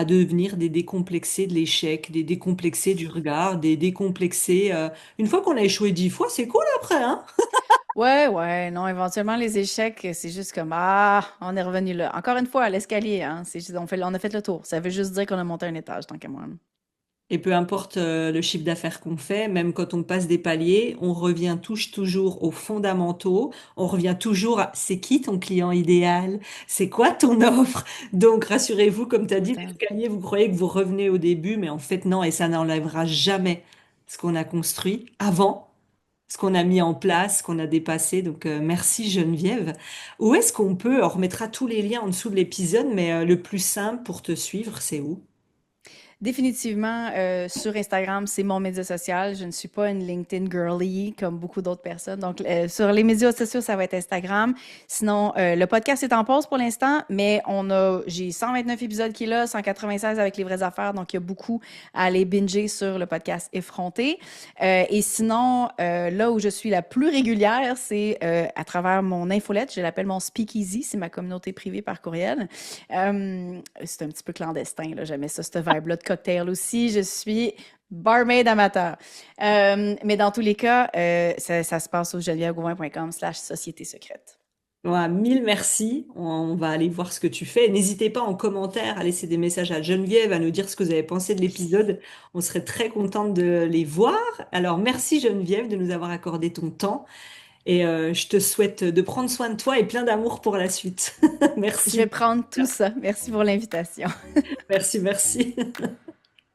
devenir des décomplexés de l'échec, des décomplexés du regard, des décomplexés. Une fois qu'on a échoué 10 fois, c'est cool après, hein? Ouais, ouais, non, éventuellement, les échecs, c'est juste comme, ah, on est revenu là. Encore une fois, à l'escalier, hein, on a fait le tour. Ça veut juste dire qu'on a monté un étage, tant qu'à moi. Et peu importe le chiffre d'affaires qu'on fait, même quand on passe des paliers, on revient toujours aux fondamentaux, on revient toujours à c'est qui ton client idéal, c'est quoi ton offre. Donc rassurez-vous, comme tu as Tout le dit, temps. l'escalier, vous croyez que vous revenez au début, mais en fait non, et ça n'enlèvera jamais ce qu'on a construit avant, ce qu'on a mis en place, ce qu'on a dépassé. Donc merci Geneviève. Où est-ce qu'on peut, on remettra tous les liens en dessous de l'épisode, mais le plus simple pour te suivre, c'est où? Définitivement, sur Instagram, c'est mon média social. Je ne suis pas une LinkedIn girly comme beaucoup d'autres personnes. Donc, sur les médias sociaux, ça va être Instagram. Sinon, le podcast est en pause pour l'instant, mais j'ai 129 épisodes qui est là, 196 avec les vraies affaires. Donc, il y a beaucoup à aller binger sur le podcast Effronté. Et sinon, là où je suis la plus régulière, c'est à travers mon infolette. Je l'appelle mon Speakeasy. C'est ma communauté privée par courriel. C'est un petit peu clandestin, là. J'aimais ça, cette vibe-là de cocktail aussi. Je suis barmaid amateur. Mais dans tous les cas, ça se passe au genevièvegauvin.com/société secrète. Ouais, mille merci. On va aller voir ce que tu fais. N'hésitez pas en commentaire à laisser des messages à Geneviève, à nous dire ce que vous avez pensé de l'épisode. On serait très contente de les voir. Alors, merci Geneviève de nous avoir accordé ton temps et je te souhaite de prendre soin de toi et plein d'amour pour la suite. Je vais Merci. prendre tout ça. Merci pour l'invitation. Merci, merci.